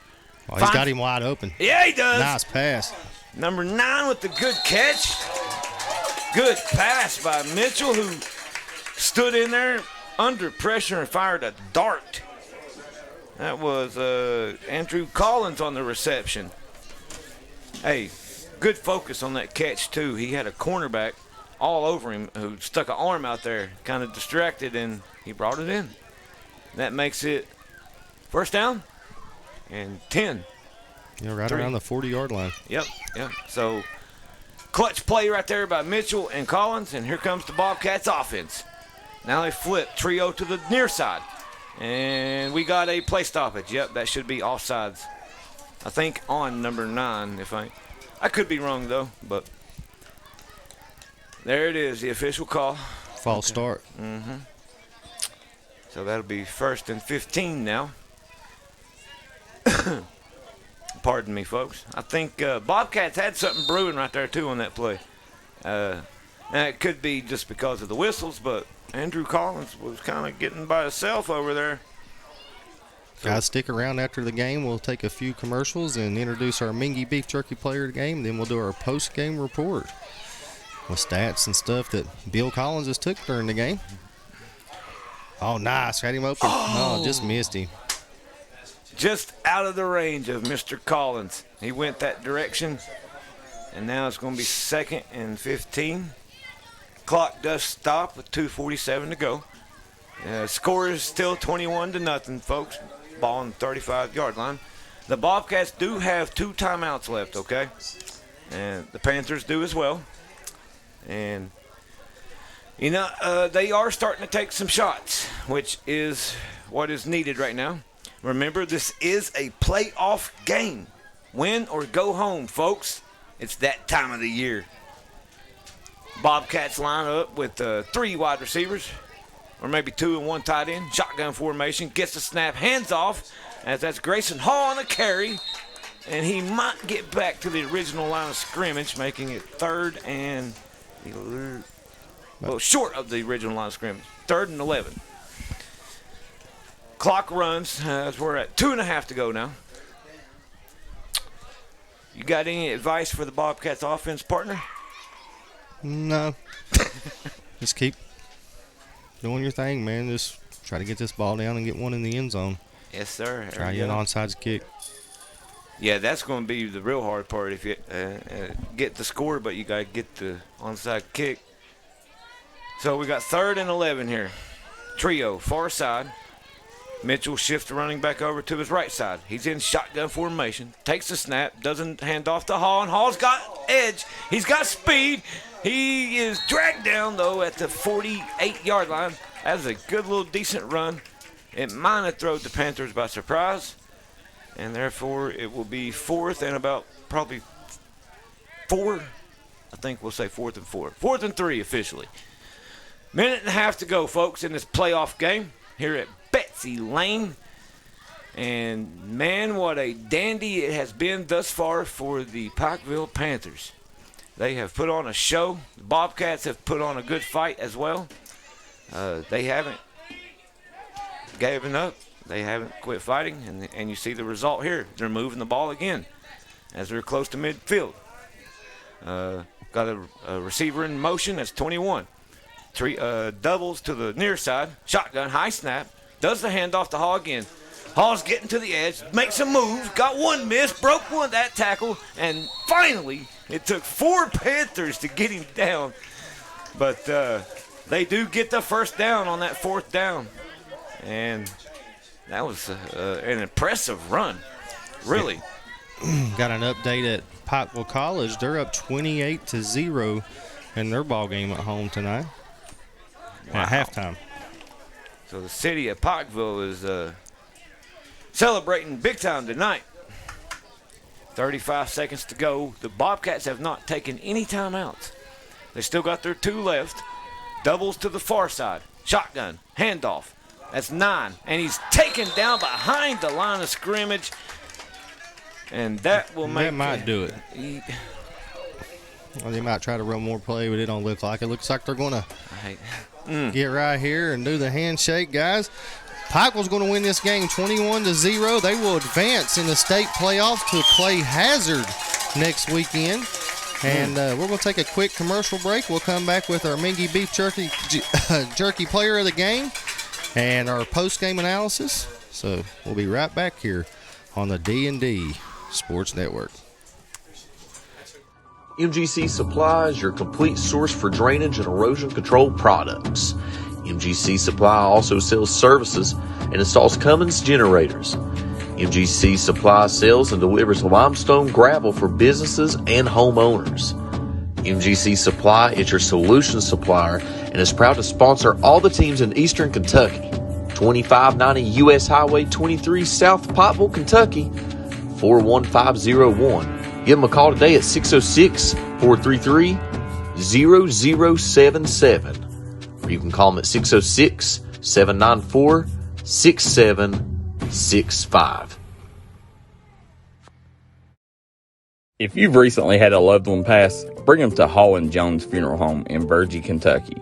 Oh, he's got him wide open. Yeah, he does. Nice pass. Number 9 with the good catch. Good pass by Mitchell, who stood in there under pressure and fired a dart. That was Andrew Collins on the reception. Hey, good focus on that catch, too. He had a cornerback all over him who stuck an arm out there, kind of distracted, and he brought it in. That makes it 1st down and 10. Yeah, right around the 40-yard line. Yep. So clutch play right there by Mitchell and Collins, and here comes the Bobcats offense. Now they flip trio to the near side, and we got a play stoppage. Yep, that should be offsides. I think on number 9. If I could be wrong though, but there it is, the official call. False start. So that'll be 1st and 15 now. Pardon me, folks. I think Bobcats had something brewing right there, too, on that play. And it could be just because of the whistles, but Andrew Collins was kind of getting by himself over there. Guys, stick around after the game. We'll take a few commercials and introduce our Mingy Beef Jerky player of the game. Then we'll do our post-game report with stats and stuff that Bill Collins has took during the game. Oh, nice. Had him open. Oh, just missed him. Just out of the range of Mr. Collins. He went that direction, and now it's going to be 2nd and 15. Clock does stop with 2:47 to go. Score is still 21-0, folks. Ball on the 35-yard line. The Bobcats do have 2 timeouts left, okay? And the Panthers do as well. And, you know, they are starting to take some shots, which is what is needed right now. Remember, this is a playoff game. Win or go home, folks. It's that time of the year. Bobcats line up with 3 wide receivers, or maybe 2 and 1 tight end. Shotgun formation, gets the snap, hands off, as that's Grayson Hall on the carry, and he might get back to the original line of scrimmage, making it 3rd and short of the original line of scrimmage. 3rd and 11. Clock runs as we're at 2.5 to go now. You got any advice for the Bobcats offense, partner? No. Just keep doing your thing, man. Just try to get this ball down and get one in the end zone. Yes, sir. Try to get an onside kick. Yeah, that's going to be the real hard part. If you get the score, but you got to get the onside kick. So we got 3rd and 11 here. Trio, far side. Mitchell shifts the running back over to his right side. He's in shotgun formation. Takes the snap. Doesn't hand off to Hall. And Hall's got edge. He's got speed. He is dragged down, though, at the 48-yard line. That was a good little decent run. It might have thrown the Panthers by surprise. And therefore, it will be 4th and about probably 4. I think we'll say 4th and 4. 4th and 3 officially. 1.5 to go, folks, in this playoff game here at Betsy Lane. And, man, what a dandy it has been thus far for the Pikeville Panthers. They have put on a show. The Bobcats have put on a good fight as well. They haven't given up. They haven't quit fighting, and you see the result here. They're moving the ball again as they're close to midfield. Got a receiver in motion. That's 21. Doubles to the near side. Shotgun, high snap. Does the handoff to Hall again. Hall's getting to the edge. Makes a move. Got one miss. Broke one that tackle. And finally, it took 4 Panthers to get him down. But they do get the first down on that 4th down. And that was an impressive run, really. Got an update at Pikeville College. They're up 28-0 in their ball game at home tonight. Wow. At halftime. So the city of Pikeville is celebrating big time tonight. 35 seconds to go. The Bobcats have not taken any timeouts. They still got their 2 left. Doubles to the far side. Shotgun. Handoff. That's 9. And he's taken down behind the line of scrimmage. And that will make... That might do it. Well, they might try to run more play, but it don't look like it. Looks like they're going to get right here and do the handshake, guys. Pikeville's going to win this game 21-0. They will advance in the state playoffs to play Hazard next weekend. And we're going to take a quick commercial break. We'll come back with our Mingy Beef Jerky player of the game and our post-game analysis. So we'll be right back here on the D&D Sports Network. MGC Supply is your complete source for drainage and erosion control products. MGC Supply also sells services and installs Cummins generators. MGC Supply sells and delivers limestone gravel for businesses and homeowners. MGC Supply is your solution supplier and is proud to sponsor all the teams in Eastern Kentucky. 2590 U.S. Highway 23 South Pikeville, Kentucky, 41501. Give them a call today at 606-433-0077. Or you can call them at 606 794-6765. If you've recently had a loved one pass, bring them to Hall & Jones Funeral Home in Virgie, Kentucky.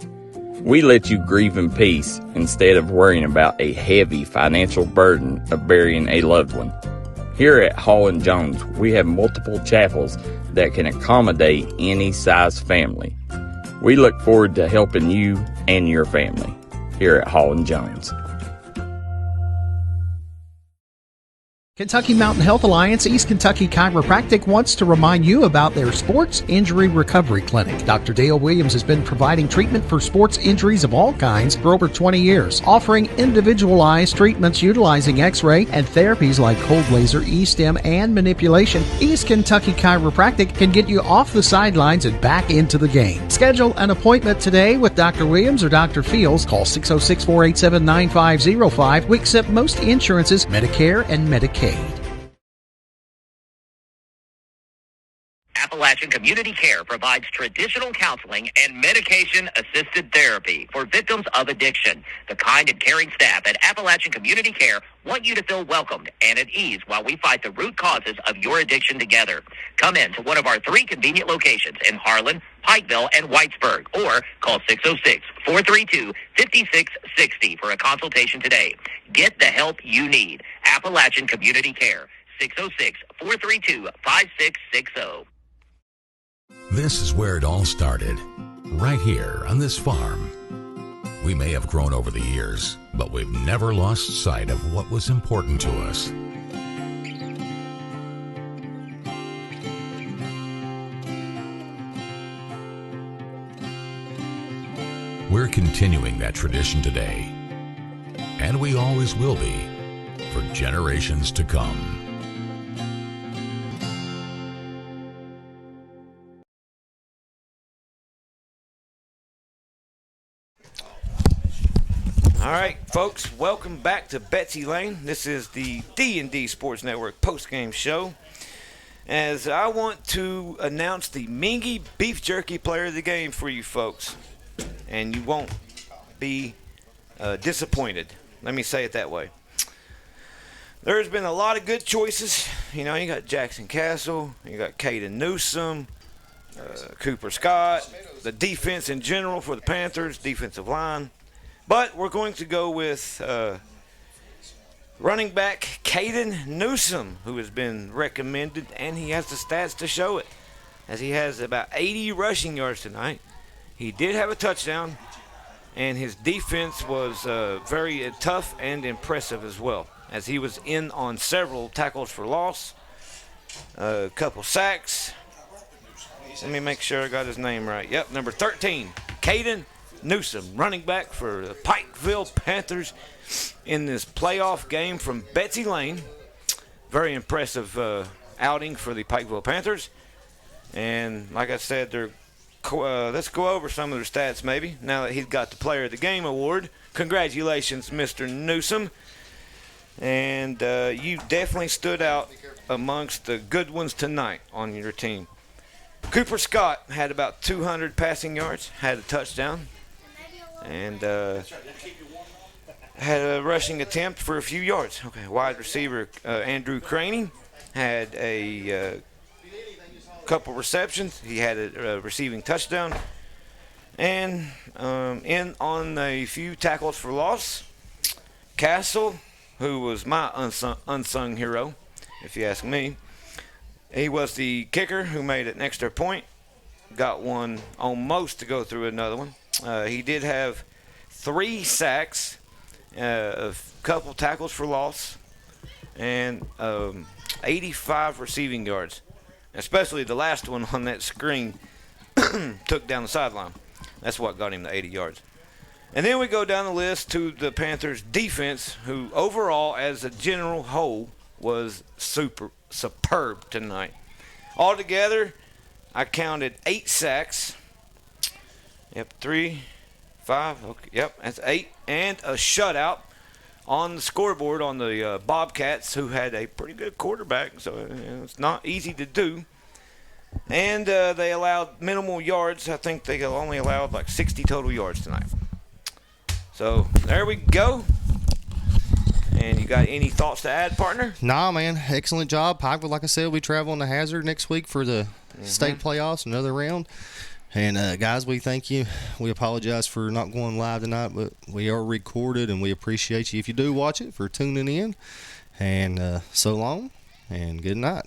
We let you grieve in peace instead of worrying about a heavy financial burden of burying a loved one. Here at Hall & Jones, we have multiple chapels that can accommodate any size family. We look forward to helping you and your family here at Hall & Jones. Kentucky Mountain Health Alliance East Kentucky Chiropractic wants to remind you about their Sports Injury Recovery Clinic. Dr. Dale Williams has been providing treatment for sports injuries of all kinds for over 20 years, offering individualized treatments utilizing x-ray and therapies like cold laser, e-stim, and manipulation. East Kentucky Chiropractic can get you off the sidelines and back into the game. Schedule an appointment today with Dr. Williams or Dr. Fields. Call 606-487-9505. We accept most insurances, Medicare and Medicaid. Appalachian Community Care provides traditional counseling and medication-assisted therapy for victims of addiction. The kind and caring staff at Appalachian Community Care want you to feel welcomed and at ease while we fight the root causes of your addiction together. Come in to one of our 3 convenient locations in Harlan, Pikeville, and Whitesburg, or call 606-432-5660 for a consultation today. Get the help you need. Appalachian Community Care, 606-432-5660. This is where it all started, right here on this farm. We may have grown over the years, but we've never lost sight of what was important to us. We're continuing that tradition today, and we always will be for generations to come. All right, folks, welcome back to Betsy Lane. This is the D&D Sports Network postgame show. As I want to announce the Mingy Beef Jerky player of the game for you folks. And you won't be disappointed. Let me say it that way. There's been a lot of good choices. You know, you got Jackson Castle, you got Caden Newsome, Cooper Scott, the defense in general for the Panthers, defensive line. But we're going to go with running back Caden Newsome, who has been recommended, and he has the stats to show it, as he has about 80 rushing yards tonight. He did have a touchdown, and his defense was very tough and impressive as well, as he was in on several tackles for loss, a couple sacks. Let me make sure I got his name right. Yep, number 13, Caden Newsome, running back for the Pikeville Panthers in this playoff game from Betsy Lane. Very impressive outing for the Pikeville Panthers. And like I said, let's go over some of their stats maybe, now that he's got the Player of the Game award. Congratulations, Mr. Newsome. And you definitely stood out amongst the good ones tonight on your team. Cooper Scott had about 200 passing yards, had a touchdown, and had a rushing attempt for a few yards. Okay, wide receiver Andrew Craney had a couple receptions. He had a receiving touchdown, and in on a few tackles for loss. Castle, who was my unsung hero, if you ask me. He was the kicker who made an extra point. Got one almost to go through another one. He did have 3 sacks, a couple tackles for loss, and 85 receiving yards. Especially the last one on that screen took down the sideline. That's what got him the 80 yards. And then we go down the list to the Panthers defense, who overall as a general whole was superb tonight. Altogether, I counted 8 sacks. Yep, 3, 5, okay, yep, that's 8. And a shutout on the scoreboard on the Bobcats, who had a pretty good quarterback, so it's not easy to do. And they allowed minimal yards. I think they only allowed like 60 total yards tonight. So there we go. And you got any thoughts to add, partner? Nah, man. Excellent job. Pikeville, like I said, we travel on the Hazard next week for the state playoffs, another round. And, guys, we thank you. We apologize for not going live tonight, but we are recorded, and we appreciate you if you do watch it for tuning in. And so long, and good night.